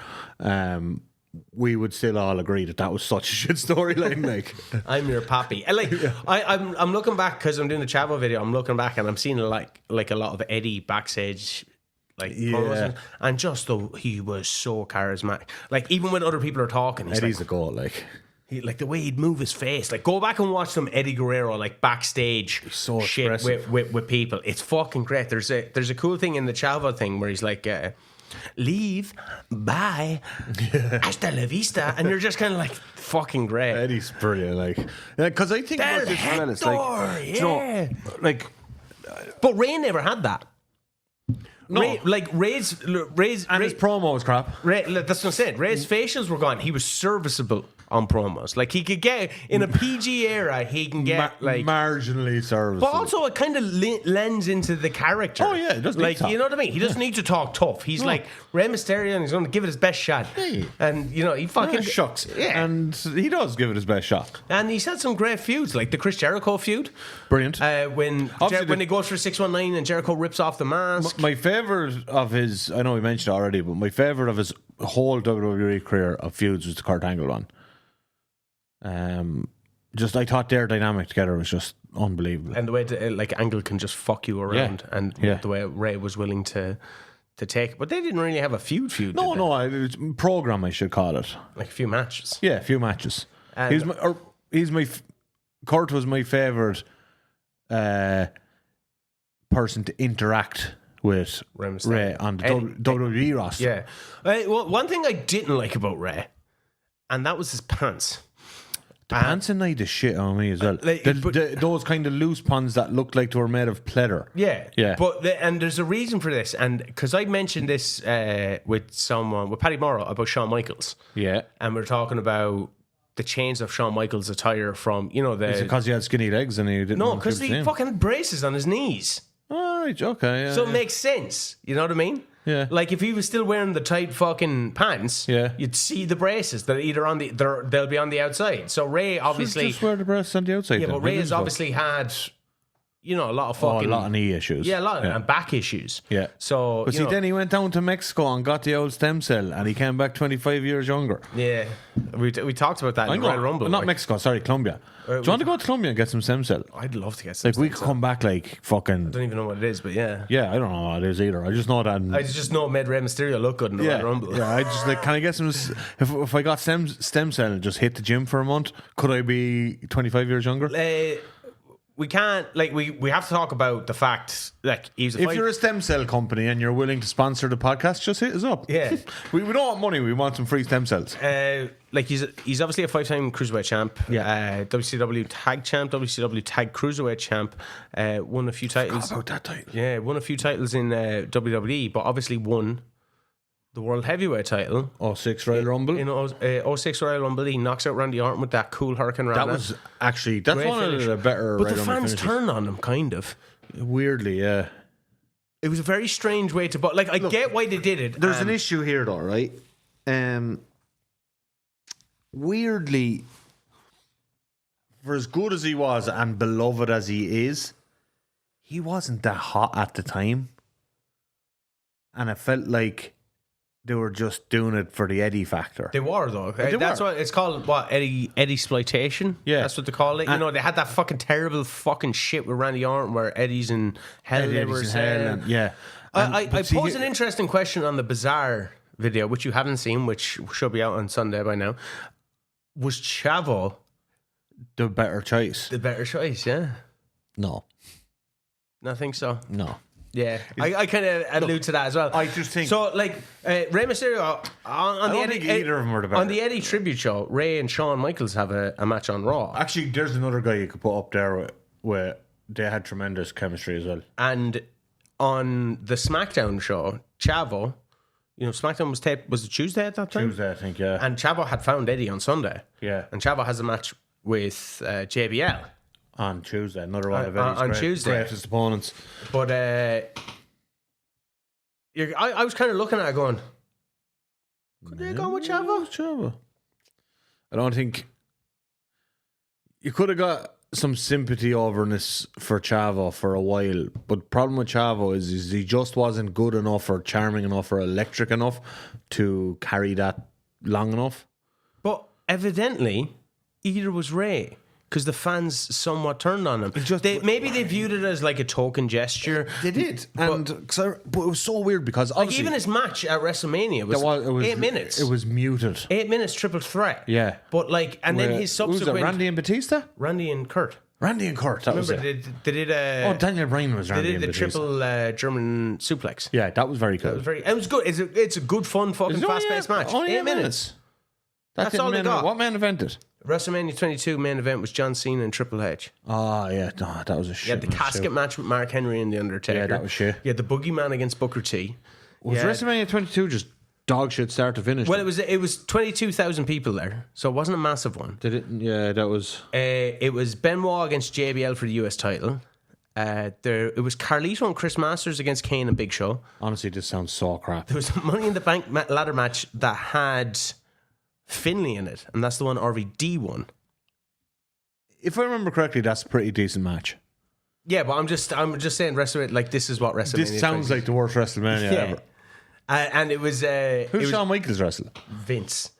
we would still all agree that was such a shit storyline. Like, I'm your pappy. And I'm looking back because I'm doing the Chavo video. I'm looking back and I'm seeing like a lot of Eddie backstage, promos, and just though he was so charismatic. Like even when other people are talking, Eddie's a goal. Like. Like the way he'd move his face, like go back and watch some Eddie Guerrero like backstage so shit with people. It's fucking great. There's a cool thing in the Chavo thing where he's like, leave, bye, hasta la vista, and you're just kind of like fucking great. Eddie's brilliant, like because I think about this Hector, it's like, yeah. you know, like, but Ray never had that. No. Ray's his promo was crap. That's what I said. Ray's facials were gone. He was serviceable on promos. Like he could get in a PG era, he can get marginally serviceable. But also it kind of lends into the character. Oh yeah, it doesn't like you know what I mean. He doesn't need to talk tough. He's like Rey Mysterio, and he's going to give it his best shot. Hey. And you know he fucking shucks. Yeah, and he does give it his best shot. And he's had some great feuds, like the Chris Jericho feud. Brilliant. When he goes for 619 and Jericho rips off the mask. My favorite of his, I know we mentioned it already, but my favorite of his whole WWE career of feuds was the Kurt Angle one. Just I thought their dynamic together was just unbelievable, and the way Angle can just fuck you around, and the way Ray was willing to take, but they didn't really have a feud. No, it's program I should call it, like a few matches. Yeah, a few matches. Kurt was my favorite person to interact with Ray on the WWE roster. Yeah, well, one thing I didn't like about Ray, and that was his pants. The pants annoyed the shit on me as well. Those kind of loose pants that looked like they were made of pleather. Yeah. But and there's a reason for this, and because I mentioned this with Paddy Morrow about Shawn Michaels. Yeah, and we're talking about the change of Shawn Michaels' attire from Is it because he had skinny legs and he didn't? No, because he fucking had braces on his knees. All right, okay. Yeah, so it makes sense. You know what I mean? Yeah. Like if he was still wearing the tight fucking pants, you'd see the braces. They'll be on the outside. So Ray obviously just wear the braces on the outside. Yeah, but Ray has obviously had, a lot of fucking a lot of knee issues. Yeah, and back issues. Yeah. So but then he went down to Mexico and got the old stem cell, and he came back 25 years younger. Yeah, we talked about that in the Royal Rumble. Not Mexico, sorry, Colombia. Do you want to go to Colombia and get some stem cell? I'd love to get some. Like we could come back like fucking. I don't even know what it is, but yeah. Yeah, I don't know what it is either. I just know that. I just know it made Rey Mysterio look good in the Royal Rumble. Yeah, I just can I get some? If I got stem cell and just hit the gym for a month, could I be 25 years younger? We can't, we have to talk about the fact, he's if you're a stem cell company and you're willing to sponsor the podcast, just hit us up. Yeah. we don't want money, we want some free stem cells. He's obviously a 5-time cruiserweight champ, WCW tag champ, WCW tag cruiserweight champ, won a few titles. Forgot about that title. Yeah, won a few titles in WWE, but obviously won the World Heavyweight title. 06 Royal Rumble. In 06 Royal Rumble, he knocks out Randy Orton with that cool Hurricane Rana. That was actually, that's great one finish. Of the better But the fans turned on him, kind of. Weirdly, yeah. It was a very strange way to... I get why they did it. There's an issue here, though, right? Weirdly, for as good as he was and beloved as he is, he wasn't that hot at the time. And it felt like they were just doing it for the Eddie factor. They were, though. That's what it's called. What, Eddie exploitation? Yeah, that's what they call it. They had that fucking terrible fucking shit with Randy Orton, where Eddie's in hell. I posed an interesting question on the Bizarre video, which you haven't seen, which should be out on Sunday by now. Was Chavo the better choice? The better choice, yeah. No, I think so. No. Yeah, I kind of allude to that as well. I just think so. Like Rey Mysterio on the Eddie, either of them are the better. on the Eddie tribute show. Ray and Shawn Michaels have a match on Raw. Actually, there's another guy you could put up there where they had tremendous chemistry as well. And on the SmackDown show, Chavo, SmackDown was taped. Was it Tuesday at that time? Tuesday, I think. Yeah. And Chavo had found Eddie on Sunday. Yeah. And Chavo has a match with JBL on Tuesday. Another one of on Tuesday. Greatest opponents. But I was kind of looking at it going, could they go with Chavo? I don't think you could have got some sympathy overness for Chavo for a while, but the problem with Chavo is he just wasn't good enough or charming enough or electric enough to carry that long enough. But evidently, either was Ray. Because the fans somewhat turned on him. Maybe they viewed it as like a token gesture. They did. But it was so weird because obviously... even his match at WrestleMania was 8 minutes. It was muted. 8 minutes triple threat. Yeah. But then his subsequent... Who was it, Randy and Batista? Randy and Kurt. Randy and Kurt, that was it. They did Daniel Bryan was Randy and Batista. They did the triple German suplex. Yeah, that was very cool. It was good. It's a good, fun, fucking fast-paced match. Only 8 minutes. That's all they got. What main evented? WrestleMania 22 main event was John Cena and Triple H. Oh, yeah. No, that was a shit. You had the casket match with Mark Henry and The Undertaker. Yeah, that was shit. You had the Boogeyman against Booker T. Was WrestleMania 22 just dog shit start to finish? Well, it was 22,000 people there, so it wasn't a massive one. Did it? Yeah, that was... It was Benoit against JBL for the US title. It was Carlito and Chris Masters against Kane and Big Show. Honestly, this sounds so crap. There was a Money in the Bank ladder match that had Finlay in it, and that's the one RVD won. If I remember correctly, that's a pretty decent match. Yeah, but I'm just saying WrestleMania, like this is what WrestleMania. This sounds like the worst WrestleMania ever. And it was who's Shawn Michaels wrestling? Vince.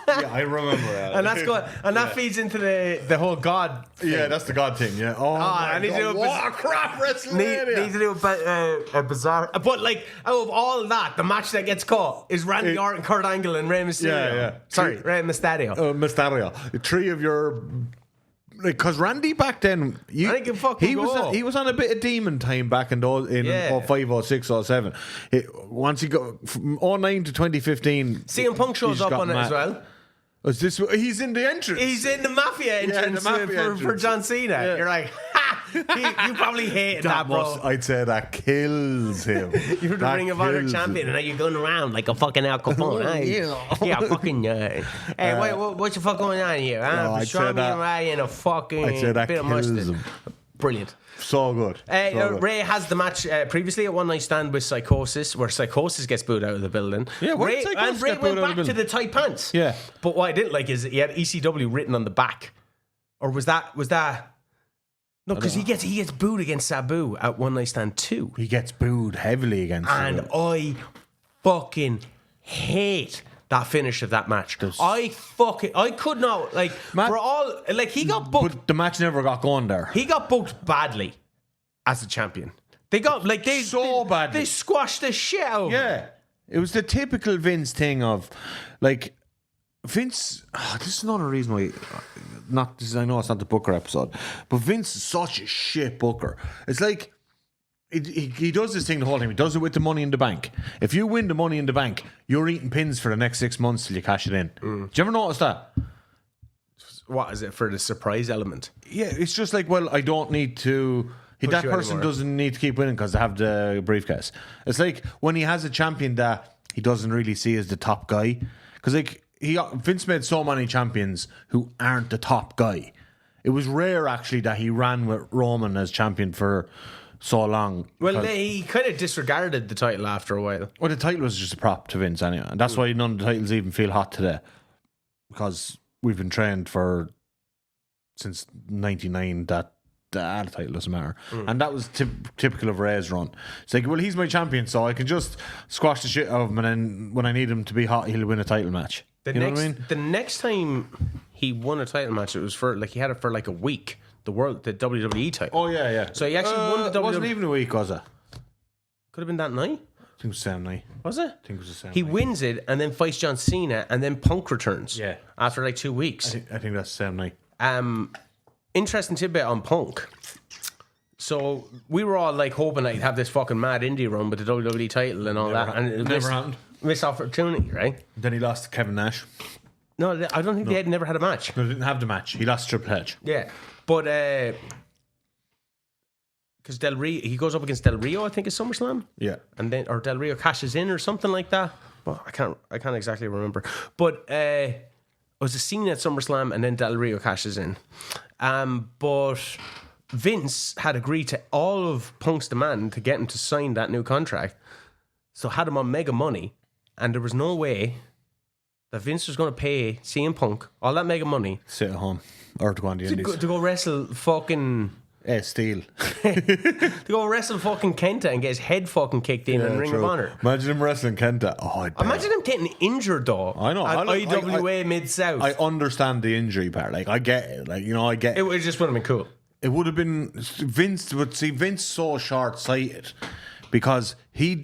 Yeah, I remember that. And that's good, and that feeds into the whole God thing. Yeah, that's the God thing. Yeah. Oh, my God. What a crap WrestleMania. Need to do a bizarre. But like, out of all that, the match that gets caught is Randy Orton, Kurt Angle, and Rey Mysterio. Yeah. Sorry, Rey Mysterio. Mysterio. Three of your. Because Randy back then, he was on a bit of demon time back in 05, 06, 07. Once he got from 09 to 2015, CM Punk shows up on it as well. He's in the entrance. He's in the Mafia entrance, for John Cena. Yeah. You're like, ha! You probably hated that, bro. I'd say that kills him. You're the Ring of Honor champion, and now you're going around like a fucking Al Capone. Yeah, fucking. Hey, what's the fuck going on here? I'd say that. In a fucking I'd say that bit of kills mustard. him. Brilliant. So good. Ray has the match previously at One Night Stand with Psychosis, where Psychosis gets booed out of the building. Yeah, Ray went back to the tight pants. Yeah, but what I didn't like is he had ECW written on the back, or was that no? Because he gets booed against Sabu at One Night Stand 2. He gets booed heavily against and Sabu. I fucking hate that finish of that match. I could not, like, for all, like, he got booked. But the match never got going there. He got booked badly as a champion. They got, like, badly. They squashed the shit out of him. Yeah. It was the typical Vince thing of, like, Vince, this is another reason why, I know it's not the Booker episode, but Vince is such a shit booker. It's like, He does this thing the whole time. He does it with the Money in the Bank. If you win the Money in the Bank, you're eating pins for the next 6 months till you cash it in. Do you ever notice that? What is it, for the surprise element? Yeah, it's just like, well, I don't need to. That person doesn't need to keep winning because they have the briefcase. It's like when he has a champion that he doesn't really see as the top guy. Because like Vince made so many champions who aren't the top guy. It was rare actually that he ran with Roman as champion for so long. Well, he kind of disregarded the title after a while. Well, the title was just a prop to Vince anyway. And that's why none of the titles even feel hot today. Because we've been trained since 99 that the title doesn't matter. And that was typical of Ray's run. It's like, well, he's my champion, so I can just squash the shit out of him, and then when I need him to be hot, he'll win a title match. Know what I mean? The next time he won a title match, it was for, like, he had it for like a week. The WWE title. Oh, yeah. So he actually won the WWE. It wasn't even a week, was it? Could have been that night. I think it was the same night. Was it? I think it was the same He night. wins it and then fights John Cena, and then Punk returns. Yeah. After like 2 weeks. I think that's the same night. Interesting tidbit on Punk. So we were all like hoping I'd have this fucking mad indie run with the WWE title and all that, and it Never happened. missed opportunity, right? Then he lost to Kevin Nash. No, I don't think they had never had a match. No, they didn't have the match. He lost Triple H. Yeah, but because Del Rio, he goes up against Del Rio, I think, at SummerSlam. Yeah. And then, or Del Rio cashes in or something like that. Well, I can't exactly remember. But it was a scene at SummerSlam, and then Del Rio cashes in. But Vince had agreed to all of Punk's demand to get him to sign that new contract, so had him on mega money, and there was no way that Vince was going to pay CM Punk all that mega money Sit at home. Or to go on the Indies. to go wrestle fucking... Steel. to go wrestle fucking Kenta and get his head fucking kicked in and Ring of Honor. Imagine him wrestling Kenta. Oh, I'd bet. Imagine him getting injured though. I know. At IWA Mid-South. I understand the injury part. Like, I get it. Like, you know, I get it. It just would have been cool. It would have been Vince. Would see Vince so short sighted because he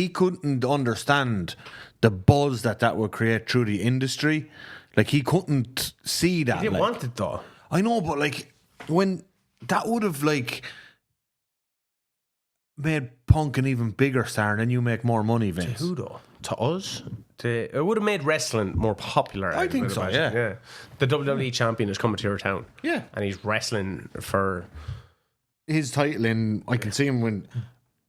couldn't understand the buzz that would create through the industry. Like, he couldn't see that. He didn't like, want it though. I know, but like when that would have like made Punk an even bigger star, and then you make more money, Vince. To who though? To us? It would have made wrestling more popular. I think so. Imagine. Yeah. The WWE champion is coming to your town. Yeah. And he's wrestling for His title in. I can see him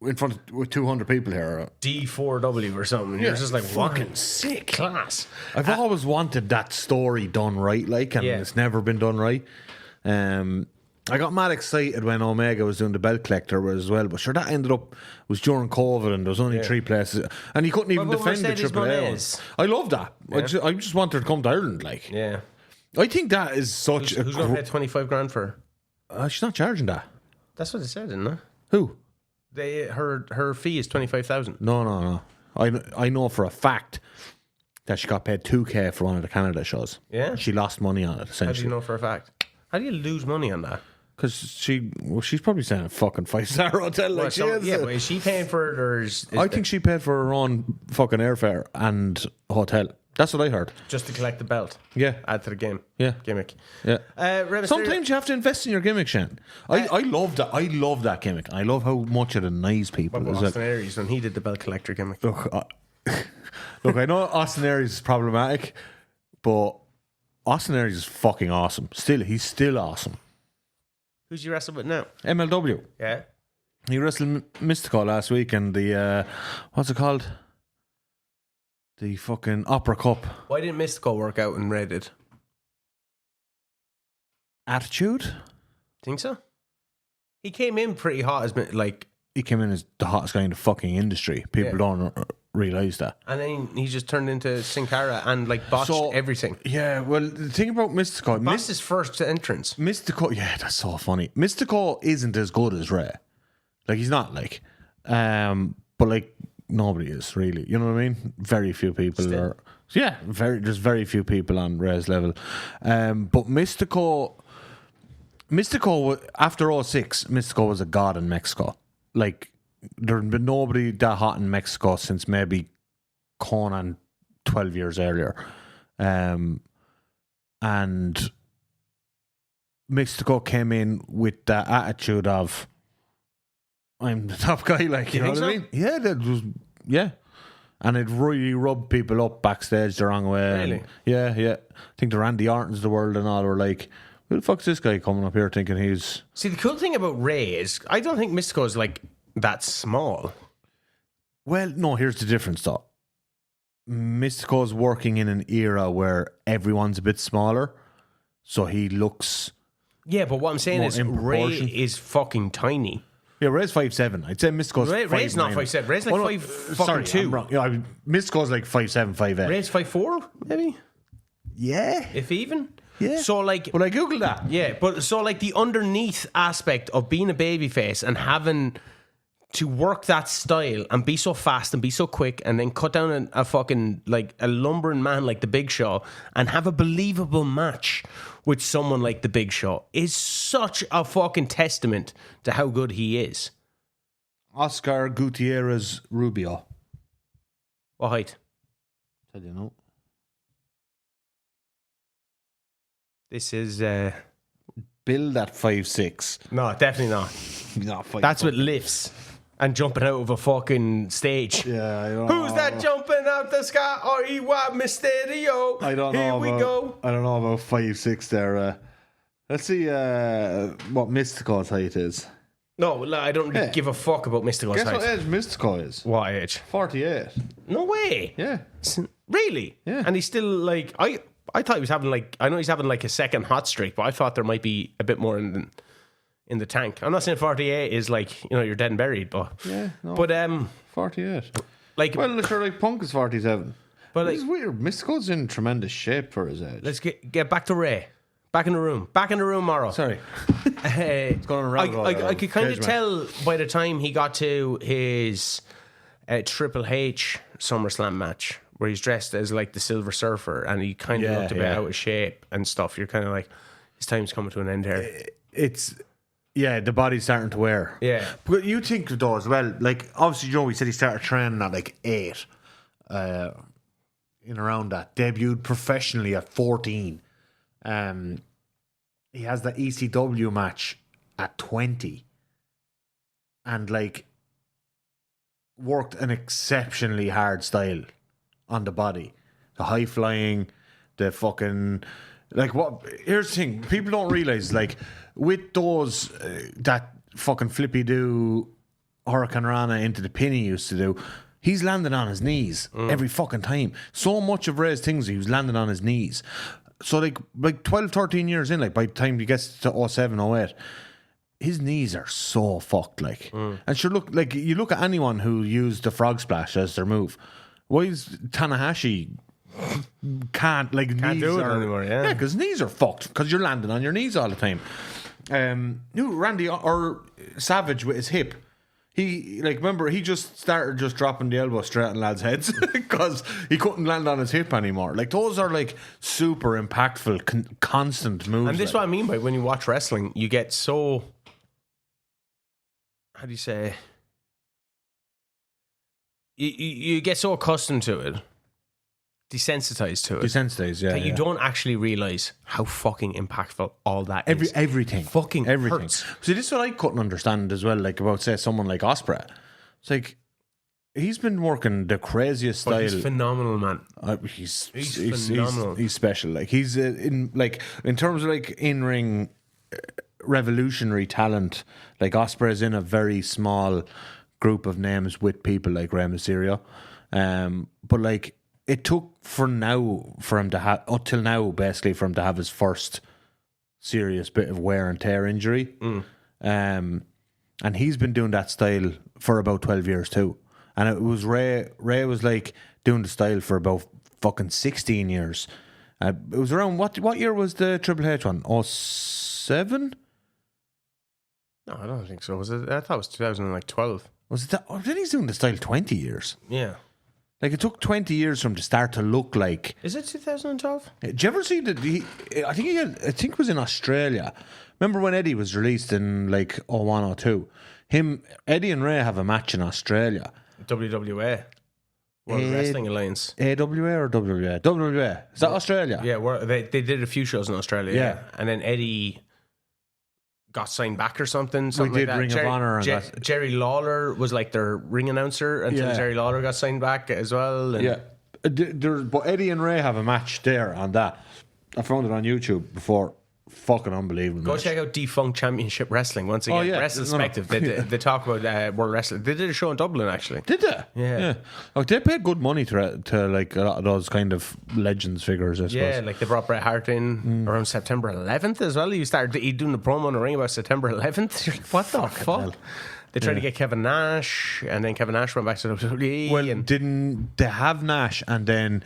in front of with 200 people here. D4W or something. You're just like fucking wow, sick class. I've always wanted that story done right, like, and it's never been done right. I got mad excited when Omega was doing the belt collector as well, but sure, that ended up was during COVID, and there was only 3 places, and he couldn't even defend the AAA one. I love that. Yeah. I just wanted to come to Ireland, like. Yeah. I think that is such who's going to pay 25 grand for her? She's not charging that. That's what they said, isn't it? Who? Her fee is 25,000. No. I know for a fact that she got paid $2,000 for one of the Canada shows. Yeah. She lost money on it, essentially. How do you know for a fact? How do you lose money on that? Because she's probably saying a fucking 5-star hotel. Like, she is. Yeah, but is she paying for it, or I think she paid for her own fucking airfare and hotel. That's what I heard. Just to collect the belt. Yeah. Add to the game. Yeah. Gimmick. Yeah. Rey Sometimes you have to invest in your gimmick, Shane. I love that. I love that gimmick. I love how much it annoys people. What about Austin Aries when he did the belt collector gimmick? Look, I know Austin Aries is problematic, but Austin Aries is fucking awesome. He's still awesome. Who's you wrestling with now? MLW. Yeah. He wrestled Mystical last week in the what's it called? The fucking Opera Cup. Why didn't Mystical work out in Reddit? Attitude? Think so? He came in pretty hot as like. He came in as the hottest guy in the fucking industry. People don't realise that. And then he just turned into Sin Cara and like botched everything. Yeah, well, the thing about Mystical... That's his first entrance. Mystical... Yeah, that's so funny. Mystical isn't as good as Rey. Like, he's not, like... but, like, nobody is, really. You know what I mean? Very few people are... Yeah, there's very few people on Rey's level. But Mystical... After 06, Mystical was a god in Mexico. Like, there had been nobody that hot in Mexico since maybe Conan 12 years earlier. And Mystical came in with the attitude of, I'm the top guy, like, you know what I mean? Yeah, that was, yeah. And it really rubbed people up backstage the wrong way. Really? And yeah. I think the Randy Ortons of the world and all were like, who the fuck's this guy coming up here thinking he's... See, the cool thing about Rey is I don't think Mystical is like that small. Well, no, here's the difference though. Mystico's working in an era where everyone's a bit smaller, so he looks... Yeah, but what I'm saying is Rey is fucking tiny. Yeah, Rey's 5'7". I'd say Mystico's Rey's not 5'7". Rey's like 5'2". I'm wrong. Yeah, Mystico's like 5'7", 5'8". Rey's 5'4", maybe? Yeah. If even? Yeah. So like, well, I googled that. Yeah, but so like the underneath aspect of being a babyface and having to work that style and be so fast and be so quick and then cut down a fucking like a lumbering man like the Big Show and have a believable match with someone like the Big Show is such a fucking testament to how good he is. Oscar Gutierrez Rubio. What height? Tell you no. This is Build at 5'6". no, definitely not. Not fighting That's what lifts and jumping out of a fucking stage. Yeah, I don't Who's know. that jumping out the sky? Rey Mysterio. I don't Here know. we go. I don't know about 5'6" there. Let's see what Mystico's height is. No, I don't really give a fuck about Mystico's Guess height. what age Mystico is? What age? 48. No way. Yeah. Really? Yeah. And he's still like I thought he was having like I know he's having like a second hot streak, but I thought there might be a bit more in the tank. I'm not saying 48 is like, you know, you're dead and buried, but Yeah, no. but 48. like Well, sure, like Punk is 47. But It's weird. Mystico's in tremendous shape for his age. let's get back to Ray. Back in the room, Morrow. Sorry. It's going on a rabbit hole there. I could kind of Cage tell by the time he got to his Triple H SummerSlam match where he's dressed as like the Silver Surfer and he kind of looked a bit out of shape and stuff. You're kind of like, his time's coming to an end here. The body's starting to wear. Yeah. But you think though as well, like obviously Joe, we said he started training at like 8. In around that. Debuted professionally at 14. He has the ECW match at 20 and like worked an exceptionally hard style on the body. The high flying, the fucking like what here's the thing, people don't realize like with those that fucking flippy do Hurricane Rana into the pin he used to do, he's landing on his knees every fucking time. So much of Ray's things he was landing on his knees. So like 12, 13 years in, like by the time he gets to 07, 08, his knees are so fucked, like. And sure, look, like you look at anyone who used the frog splash as their move. Why is Tanahashi can't do it anymore? Yeah, because knees are fucked because you're landing on your knees all the time. Randy or Savage with his hip. He remember he just started just dropping the elbow straight on lads' heads because he couldn't land on his hip anymore. Like those are like super impactful, constant moves. And this is what I mean by when you watch wrestling, you get so, how do you say? You get so accustomed to it, desensitized to it. Desensitized, yeah. That you don't actually realize how fucking impactful all that is. Everything. Fucking everything. hurts. See, this is what I couldn't understand as well, like about, say, someone like Ospreay. It's like, he's been working the craziest style. But he's phenomenal, man. He's phenomenal. He's special. Like, he's in terms of like in-ring revolutionary talent, like Ospreay's in a very small group of names with people like Rey Mysterio. But like, it took for him to have until now basically for him to have his first serious bit of wear and tear injury. And he's been doing that style for about 12 years too. And it was Ray was like doing the style for about fucking 16 years. It was around what year was the Triple H one? 07? No, I don't think so. Was it? I thought it was 2012. Was it that? Or then he's doing the style 20 years. Yeah. Like, it took 20 years for him to start to look like. Is it 2012? Did you ever see that? I think it was in Australia. Remember when Eddie was released in like 01, 02? Eddie and Ray have a match in Australia. WWA. World Wrestling Alliance. AWA or WWA? WWA. Is that Australia? Yeah, they did a few shows in Australia. Yeah. And then Eddie got signed back or something. We like did that. Ring of Honor. Jerry Lawler was like their ring announcer until Jerry Lawler got signed back as well. And but Eddie and Ray have a match there on that. I found it on YouTube before. Fucking unbelievable. Go check out Defunct Championship Wrestling once again. Retrospective. They talk about World Wrestling. They did a show in Dublin actually. Did they? Yeah. Oh, they paid good money to like a lot of those kind of legends figures, I suppose. Yeah, like they brought Bret Hart in around September 11th as well. He doing the promo in the ring about September 11th. You're like, what the fuck? Hell. They tried to get Kevin Nash, and then Kevin Nash went back to WWE. Well, didn't they have Nash, and then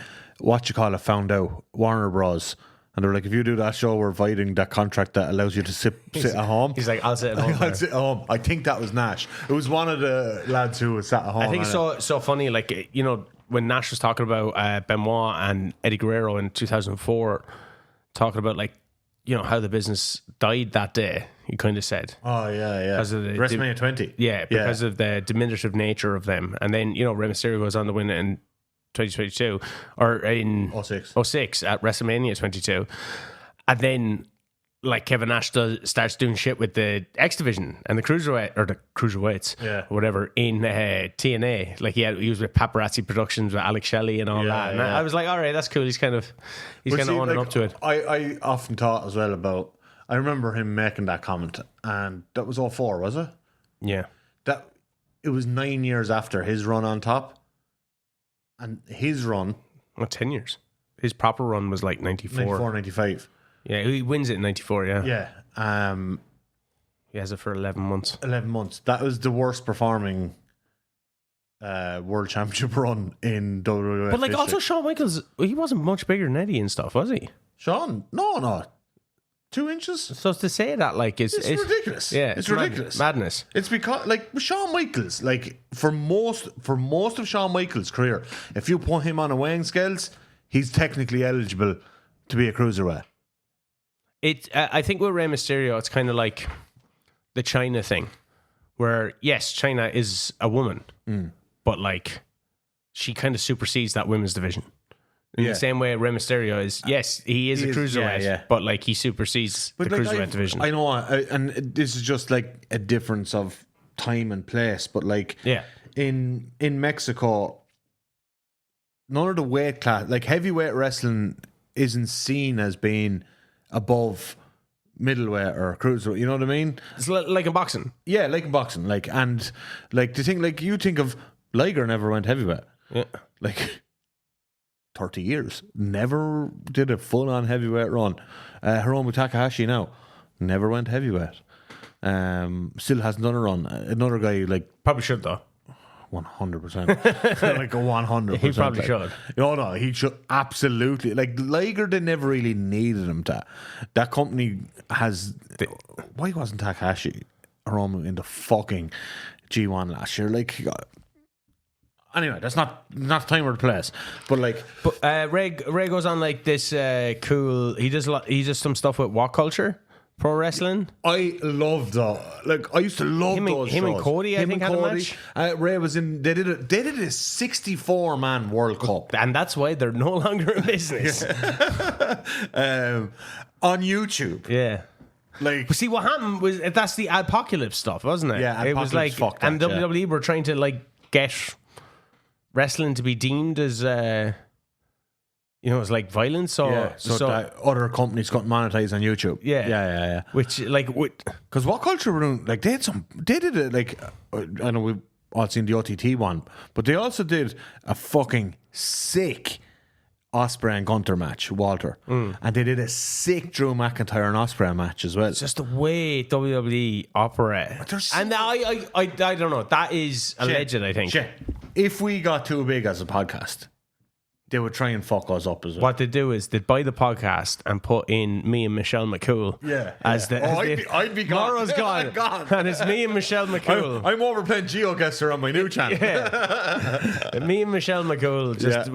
found out Warner Bros. And they were like, if you do that show, we're voiding that contract that allows you to sit at home. He's like, I'll sit at home. I'll sit at home. I think that was Nash. It was one of the lads who was sat at home. I think it's so funny, like, you know, when Nash was talking about Benoit and Eddie Guerrero in 2004, talking about, like, you know, how the business died that day, he kind of said. Oh, yeah. Because of WrestleMania 20. Yeah, because of the diminutive nature of them. And then, you know, Rey Mysterio goes on to win it in 2022 or in 06 at WrestleMania 22, and then like Kevin Nash starts doing shit with the X Division and the cruiserweight or the cruiserweights, or whatever in TNA. Like he was with Paparazzi Productions with Alex Shelley and all that. And I was like, all right, that's cool. He's kind of owning up to it. I often thought as well about. I remember him making that comment, and that was 2004, was it? Yeah. That it was 9 years after his run on top, and his run. 10 years. His proper run was like 94, 95. Yeah, he wins it in 94, yeah. Yeah. He has it for 11 months. 11 months. That was the worst performing World Championship run in WWF. But like history. also Shawn Michaels, he wasn't much bigger than Eddie and stuff, was he? Shawn? No. 2 inches? So to say that, like, it's ridiculous. Yeah, it's ridiculous. Madness. It's because, like, Shawn Michaels, like, for most of Shawn Michaels' career, if you put him on a weighing scales, he's technically eligible to be a cruiserweight. I think with Rey Mysterio, it's kind of like the China thing, where yes, China is a woman, but like she kind of supersedes that women's division. In the same way, Rey Mysterio is, yes, he is a cruiserweight, but like he supersedes the cruiserweight division. I know, and this is just like a difference of time and place, but like in Mexico, none of the weight class, like heavyweight wrestling, isn't seen as being above middleweight or cruiserweight. You know what I mean? It's like in boxing. Yeah, like in boxing. Like, and like the thing, like you think of Liger never went heavyweight. Yeah, like 30 years, never did a full on heavyweight run. Hiromu Takahashi now never went heavyweight. Still hasn't done a run. Another guy like probably should though. 100%. Like a 100%. He probably should. No, he should absolutely. Like Liger, they never really needed him to. That company has. Why wasn't Takahashi Hiromu in the fucking G1 last year? Like, anyway, that's not the time or the place. But like, Ray goes on like this cool. He does some stuff with What Culture. Pro wrestling. I love that. Like I used to love those him shows. And Cody, I think, had a match. Ray was in. They did a 64-man World Cup, and that's why they're no longer in business. On YouTube. Yeah. Like, but see, what happened was that's the Apocalypse stuff, wasn't it? Yeah, it was like, and WWE were trying to like get wrestling to be deemed as. It's like violence, so that other companies got monetized on YouTube. Yeah. Which, like, because What Culture were doing, like, they did it, like, I know we've all seen the OTT one, but they also did a fucking sick Ospreay and Gunter match, Walter, and they did a sick Drew McIntyre and Ospreay match as well. It's just the way WWE operate, and I don't know. That is alleged, I think. If we got too big as a podcast, they would try and fuck us up as well. What they do is they'd buy the podcast and put in me and Michelle McCool. I'd be gone. Morrow's gone. And it's me and Michelle McCool. I'm over playing GeoGuessr on my new channel. Yeah. Me and Michelle McCool just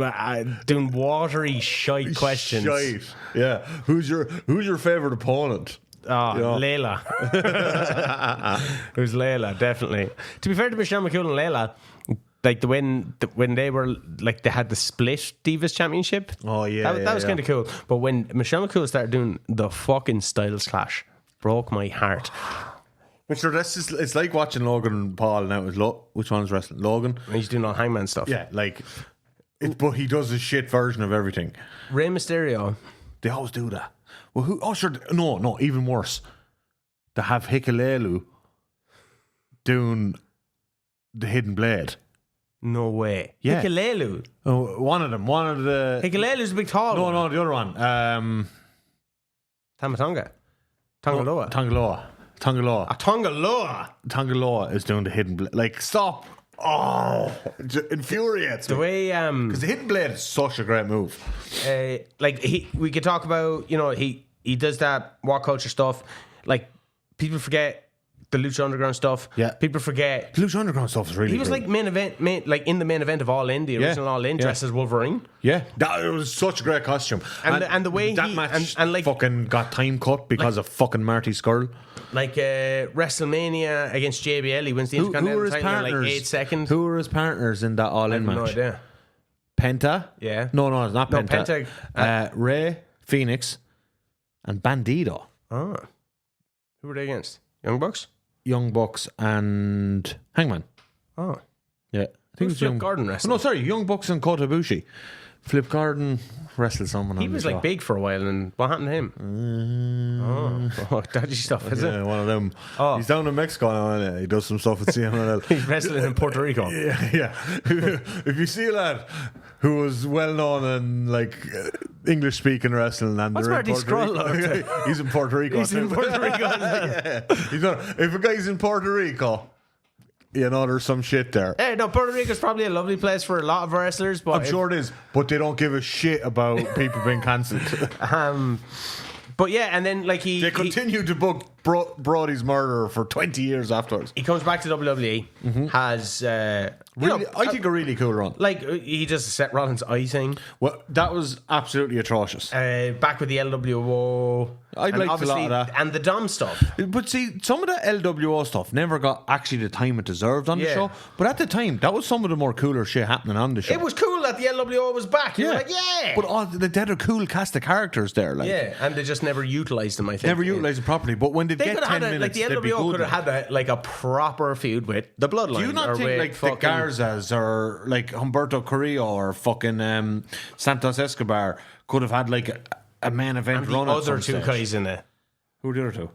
doing watery shite questions. Shite. Yeah. Who's your favourite opponent? Layla. Who's Layla, definitely. To be fair to Michelle McCool and Layla, like when they were like they had the split Divas Championship. Oh yeah, that was kind of cool. But when Michelle McCool started doing the fucking Styles Clash, broke my heart. But sure, it's like watching Logan and Paul now. Which one's wrestling? Logan. And he's doing all Hangman stuff. Yeah, like, but he does a shit version of everything. Rey Mysterio. They always do that. Well, who? Oh, sure. No, even worse. They have Hikulelu doing the Hidden Blade. No way. Yeah. Hikulelu. Oh, one of the Hikulelu's a big tall one. No, the other one. Tamatonga. Tongaloa. Tongaloa is doing the Hidden Blade. Like, stop. Oh, it infuriates me. The way because the Hidden Blade is such a great move. We could talk about, he does that What Culture stuff. Like, people forget the Lucha Underground stuff. Yeah. People forget. The Lucha Underground stuff is really He was cool. like in the main event of All In, the original All In, dressed as Wolverine. Yeah. It was such a great costume. And the way that match and like fucking got time cut because of fucking Marty Scurll. Like WrestleMania against JBL, he wins the Intercontinental title in like 8 seconds. Who were his partners in that All In match? No idea. Penta? Yeah. No, it's not Penta. Penta. Ray, Phoenix, and Bandido. Oh. Who were they against? Young Bucks? Young Bucks and Hangman. Oh. Yeah. I think it was Flip Young Gordon wrestling? No, sorry, Young Bucks and Kota Ibushi. Flip Gordon wrestled someone. He was like big for a while, and what happened to him? Dodgy stuff, is it? Yeah, one of them. Oh. He's down in Mexico now, isn't he? He does some stuff at CMLL. He's wrestling in Puerto Rico. Yeah. If you see a lad who was well known in like English speaking wrestling, and What's Marty Scroll? He's in Puerto Rico. He's in Puerto Rico. Yeah. If a guy's in Puerto Rico, you know there's some shit there. Hey, no, Puerto Rico's probably a lovely place for a lot of wrestlers, but I'm sure it is, but they don't give a shit about people being cancelled. But yeah, and then like They continue to book Brody's murderer for 20 years afterwards. he comes back to WWE, has Really, I think a really cool run. like he does the Seth Rollins eye thing. Well, that was absolutely atrocious. Back with the LWO. I and liked a lot obviously- of that. And the Dom stuff. But see, some of the LWO stuff never got actually the time it deserved on the Yeah. show. But at the time, that was some of the more cooler shit happening on the show. It was cool that the LWO was back. You were like, yeah. But they had a cool cast of characters there. Like, yeah, and they just never utilised them, I think. never utilised it properly. But when they They get could have 10 had minutes, like the they'd be LWO good. could have had a proper feud with the Bloodline. Do you not or think with like the fucking- Garzas or like Humberto Carrillo or fucking Santos Escobar could have had like a main event and the run at other some two stage? guys in it? Who were the other two?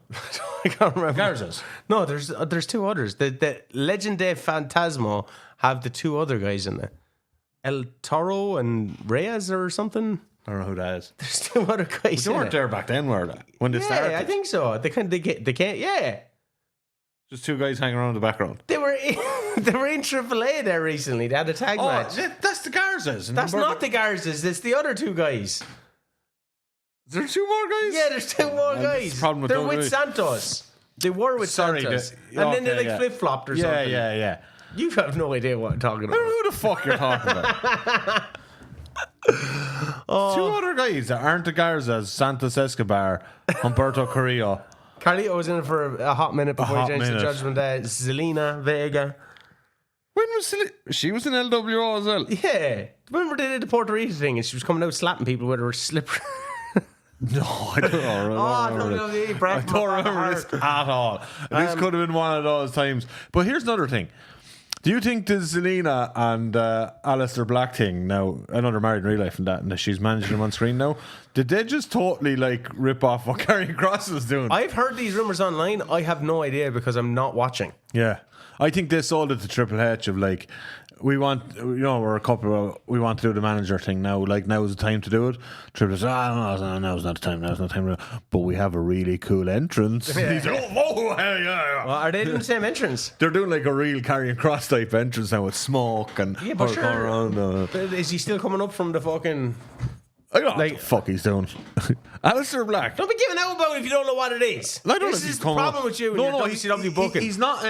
I can't remember. Garzas. No, there's two others. The Legend de Fantasmo have the two other guys in it. El Toro and Reyes or something. I don't know who that is. There's two other guys. They in weren't it. there back then, were they? When they Yeah, started? I think so. They can't. Yeah, Just two guys hanging around in the background. they were in AAA there recently. They had a tag match. That's the Garzas. That's not the Garzas. It's the other two guys. Is there two more guys? Yeah, there's two more that's guys. the problem with They're WWE. with Santos. They were with Sorry, Santos. the- And then they okay, like yeah. flip flopped or Yeah, something. yeah. You have no idea what I'm talking I don't about. know who the fuck you're talking about. Two other guys that aren't the Garzas, Santos Escobar, Humberto Carrillo. Carlito was in it for a hot minute before hot he changed minute. the Judgment Day. Zelina Vega. When was she was in LWO as well? Yeah. Remember they did the Puerto Rico thing and she was coming out slapping people with her slipper. No, I don't know. I don't know. I don't remember this at all. This could have been one of those times. But here's another thing. Do you think the Zelina and Alistair Black thing now, I know they're married in real life and that she's managing them on screen now, did they just totally like rip off what Karrion Kross was doing? I've heard these rumours online. I have no idea because I'm not watching. Yeah. I think they sold it to Triple H of like, we want, we're a couple of, we want to do the manager thing now. Like, now's the time to do it. Triple H said, no, now's not the time. Now's not the time. To do it. But we have a really cool entrance. Yeah. He's like, oh, hell yeah. Well, are they doing the same entrance? They're doing like a real Karrion Kross type entrance now with smoke and Yeah, but her sure. going around. Is he still coming up from the fucking... I don't know what Like- the fuck he's doing. Alistair Black. Don't be giving out about it if you don't know what it is. I don't know This if he's is the coming problem up. with you and your WCW booking. He's not.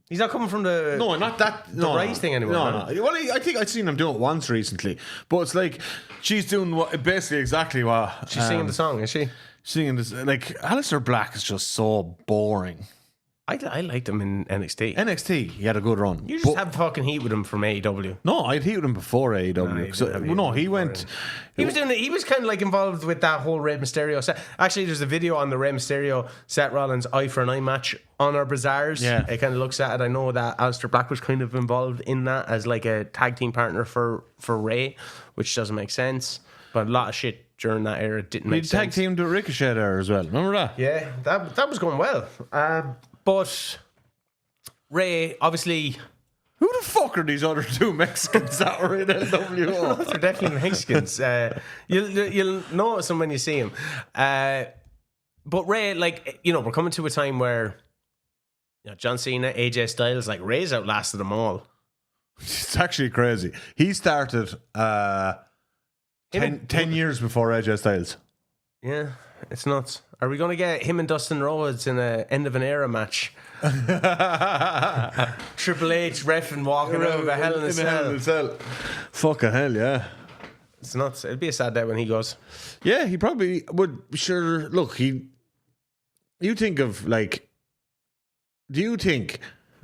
He's not coming from the... No, not that. No, Rise thing anymore, No, no? no. Well, I think I've seen him do it once recently, but it's like she's doing basically exactly what She's singing the song, is she? singing this. Like Alistair Black is just so boring. I liked him in NXT. NXT, he had a good run. You just But- have fucking heat with him from AEW. no, I'd heat him before AEW. Nah, you didn't have heat no, with he him went. He was doing. He was kind of like involved with that whole Rey Mysterio set. Actually, there's a video on the Rey Mysterio Seth Rollins eye for an eye match on our bazaars. Yeah. It kind of looks at it. I know that Alistair Black was kind of involved in that as like a tag team partner for Rey, which doesn't make sense. But a lot of shit during that era didn't We make tag sense. teamed with Ricochet there as well. Remember that? Yeah, that was going well. But Rey, obviously, Who the fuck are these other two Mexicans that were in LWO? they're definitely Mexicans. You'll notice them when you see them. But Rey, like, we're coming to a time where John Cena, AJ Styles, like Rey's outlasted them all. It's actually crazy. He started 10 years before AJ Styles. Yeah, it's nuts. Are we going to get him and Dustin Rhodes in a end of an era match? Triple H ref and walking out of a Hell in a Cell. Fucking hell, yeah. It's nuts. It'd be a sad day when he goes. Yeah, he probably would. Sure, look, you think of like, do you think?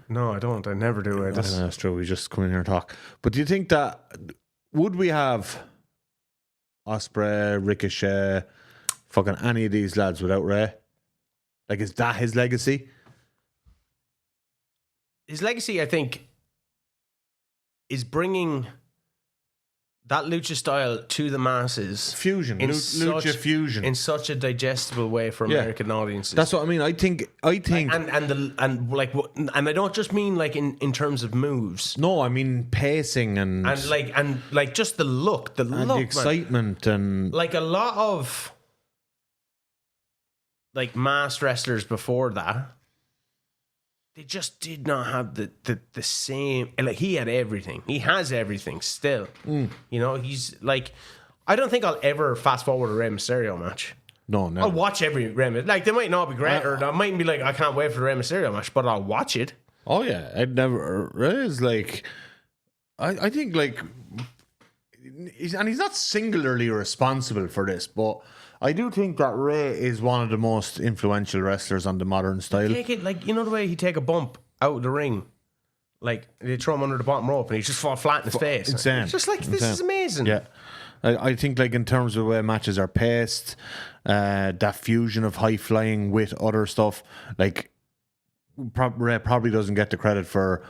No, I don't. I never do. That's true. We just come in here and talk. But do you think that would we have Ospreay, Ricochet, fucking any of these lads without Rey? Like, is that his legacy? His legacy, I think, is bringing that lucha style to the masses. Fusion. Lucha fusion. In such a digestible way for American audiences. That's what I mean. I think and I don't just mean like in terms of moves. No, I mean pacing and just the look, the excitement, man. And like a lot of like masked wrestlers before that, they just did not have the same. Like, he had everything. He has everything still. You know, he's like, I don't think I'll ever fast forward a Rey Mysterio match. No, never. I'll watch every Rey Mysterio. Like, they might not be great, or I mightn't be like, I can't wait for the Rey Mysterio match, but I'll watch it. Oh yeah, I'd never. Rey is like, I think like, he's not singularly responsible for this, but I do think that Rey is one of the most influential wrestlers on the modern style. Take it like, you know the way he take a bump out of the ring, like they throw him under the bottom rope and he just fall flat in his face. Insane. It's just like, this is amazing. Yeah, I think like in terms of where matches are paced, that fusion of high flying with other stuff, like Rey probably doesn't get the credit for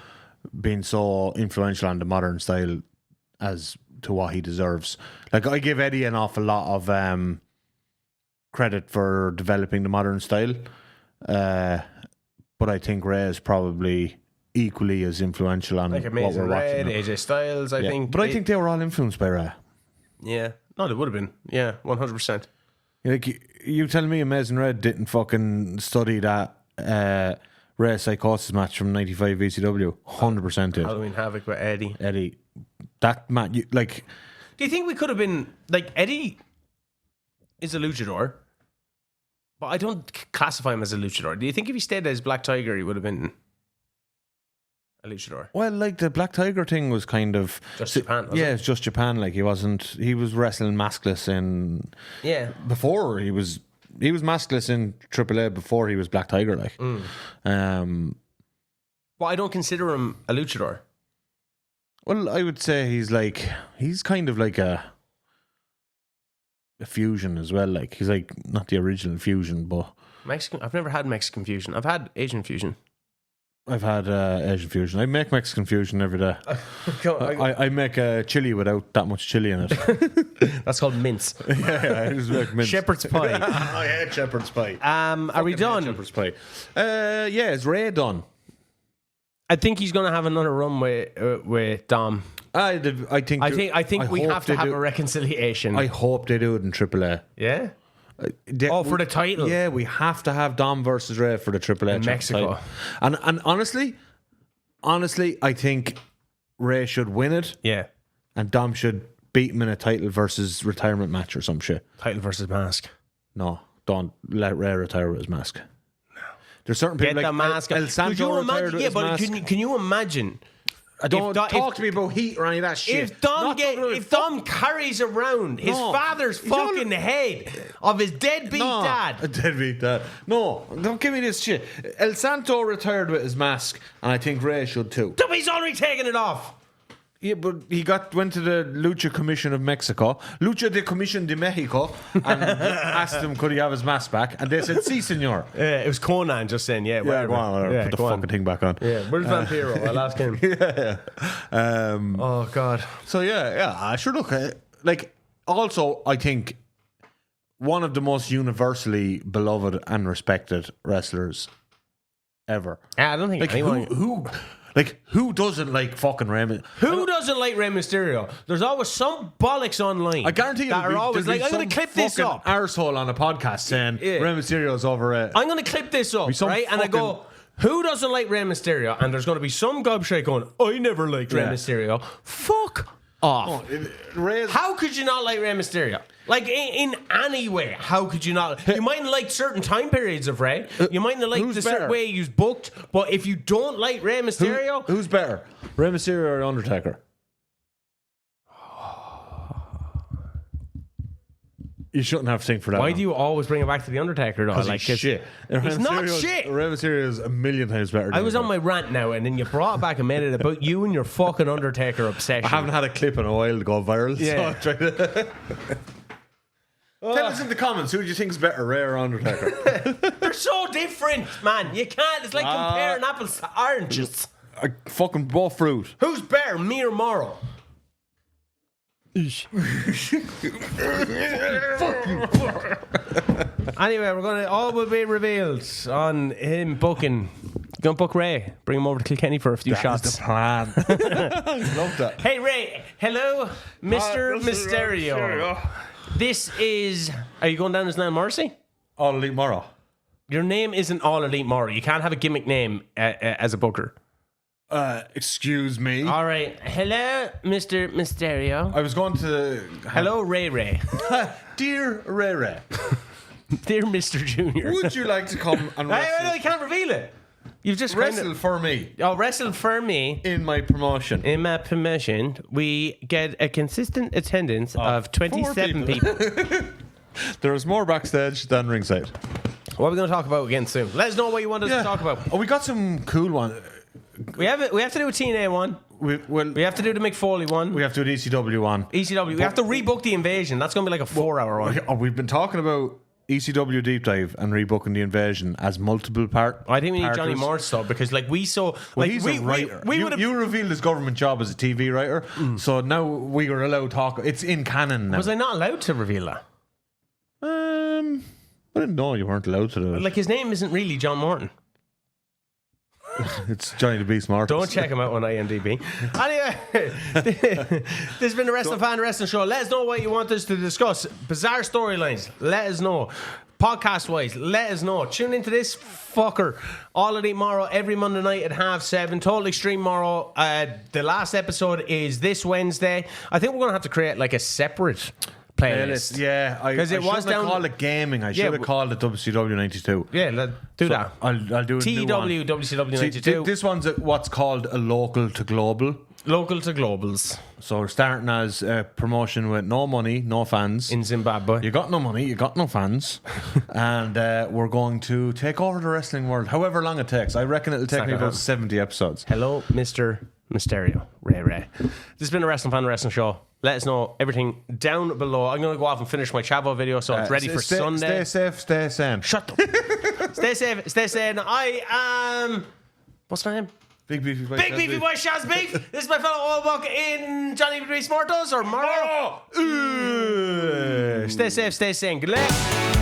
being so influential on the modern style as to what he deserves. Like, I give Eddie an awful lot of credit for developing the modern style, but I think Rey is probably equally as influential on like what Amazing we're watching. Red, AJ Styles, I think. But I think they were all influenced by Rey. Yeah. No, they would have been. Yeah, 100%. Like, you telling me Amazing Red didn't fucking study that Rey Psychosis match from 95 VCW? 100% did. Halloween Havoc with Eddie. That match, like... Do you think we could have been... Like, Eddie is a luchador, but I don't classify him as a luchador. Do you think if he stayed as Black Tiger, he would have been a luchador? Well, like, the Black Tiger thing was kind of... Just Japan, wasn't yeah, it? it's just Japan. Like, he was wrestling maskless in... Yeah. Before, he was maskless in AAA before he was Black Tiger, like. But I don't consider him a luchador. Well, I would say he's kind of like a fusion as well. Like, he's like not the original fusion, but Mexican. I've never had Mexican fusion. I've had Asian fusion. I've had Asian fusion. I make Mexican fusion every day. I make chili without that much chili in it. That's called mince. Yeah, I just make mince. Shepherd's pie. I hate shepherd's pie. Are we done? Shepherd's pie. Yeah, is Rey done? I think he's going to have another run with Dom. I think we have to have a reconciliation. I hope they do it in AAA. Yeah. For the title. Yeah, we have to have Dom versus Rey for the AAA in Mexico. Title. And honestly, I think Rey should win it. Yeah. And Dom should beat him in a title versus retirement match or some shit. Title versus mask. No, don't let Rey retire with his mask. There's certain people Get like the mask. El Santo retired with his mask. Can you imagine? Don't talk to me about heat or any of that shit. If Dom carries around his father's fucking head of his deadbeat dad. A deadbeat dad. No, don't give me this shit. El Santo retired with his mask, and I think Rey should too. He's already taken it off. Yeah, but he went to the Lucha Commission of Mexico, Lucha de Commission de Mexico, and asked him could he have his mask back, and they said, "Si, senor." It was Conan just saying, "Yeah, whatever." Go on, yeah, put the fucking thing back on. Yeah, where's Vampiro? I'll ask him. Yeah. Oh God. So yeah. I sure look. Like, also, I think one of the most universally beloved and respected wrestlers ever. I don't think like anyone who doesn't like fucking Rey Mysterio? Who doesn't like Rey Mysterio? There's always some bollocks online. I guarantee you that are always like, I'm going to clip this up. Arsehole on a podcast saying Rey Mysterio's overrated. I'm going to clip this up, right? And I go, who doesn't like Rey Mysterio? And there's going to be some gobshite going, I never liked Rey Mysterio. Fuck off. How could you not like Rey Mysterio? Like, in any way, how could you not? You mightn't like certain time periods of Rey. You mightn't like the certain way he's booked. But if you don't like Rey Mysterio... Who's better? Rey Mysterio or Undertaker? You shouldn't have to think for that. Why do you always bring it back to the Undertaker, though? Like, he's shit. He's not shit. Rey Mysterio is a million times better. I was on my rant now, and then you brought it back and made it about you and your fucking Undertaker obsession. I haven't had a clip in a while to go viral. Yeah. So I tried to... Tell us in the comments, who do you think's better, Ray or Undertaker? They're so different, man. You can't. It's like comparing apples to oranges. Fucking both fruit. Who's better, me or Morrow? Anyway, all will be revealed on him booking. Gonna book Ray. Bring him over to Kilkenny for a few shots. That's the plan. I love that. Hey Ray, hello, Mr. Mysterio. This is. Are you going down as Now Morrissey? All Elite Morrow. Your name isn't All Elite Morrow. You can't have a gimmick name as a booker. Excuse me. All right. Hello, Mr. Mysterio. I was going to. Hello, Ray Ray. Dear Ray Ray. Dear Mr. Junior. Would you like to come and wrestle? I can't reveal it. You've just wrestle for me. Oh, wrestle for me. In my promotion. In my promotion, we get a consistent attendance of 27 people. There was more backstage than ringside. What are we going to talk about again soon? Let us know what you want us to talk about. Oh, we got some cool ones. We have to do a TNA one. We have to do the McFoley one. We have to do an ECW one. ECW. We have to rebook the Invasion. That's going to be like a 4-hour one. Oh, we've been talking about ECW deep dive and rebooking the Invasion as multiple part. I think we need Johnny Morse though, because like we saw, like he's we, a writer. We You revealed his government job as a TV writer, so now we are allowed to talk. It's in canon now. Was I not allowed to reveal that? I didn't know you weren't allowed to do it. Like his name isn't really John Morton. It's Johnny the Beast Martin. Don't check him out on IMDb. Anyway, this has been the Wrestling Fan Wrestling Show. Let us know what you want us to discuss. Bizarre storylines. Let us know. Podcast wise, let us know. Tune into this fucker. All Elite Morrow every Monday night at 7:30. Total Extreme Morrow. The last episode is this Wednesday. I think we're going to have to create like a separate playlist. Yeah, because it was down. Call it gaming. I should have called it WCW 92. Yeah, do that. I'll do a TW new one. WCW 92. See, this one's what's called a local to global. Local to globals. So we're starting as a promotion with no money, no fans. In Zimbabwe. You got no money, you got no fans. And we're going to take over the wrestling world, however long it takes. I reckon it'll take me about 70 episodes. Hello, Mr. Mysterio. Ray. This has been a Wrestling Fan Wrestling Show. Let us know everything down below. I'm going to go off and finish my Chavo video so it's ready for Sunday. Stay safe, stay sane. Shut up. Stay safe, stay sane. I am... What's my name? Big Beefy Boy. Big Beefy Boy Shaz Beef. This is my fellow oil buck in Johnny Beast Mortos or Morrow. Stay safe, stay sane. Good luck.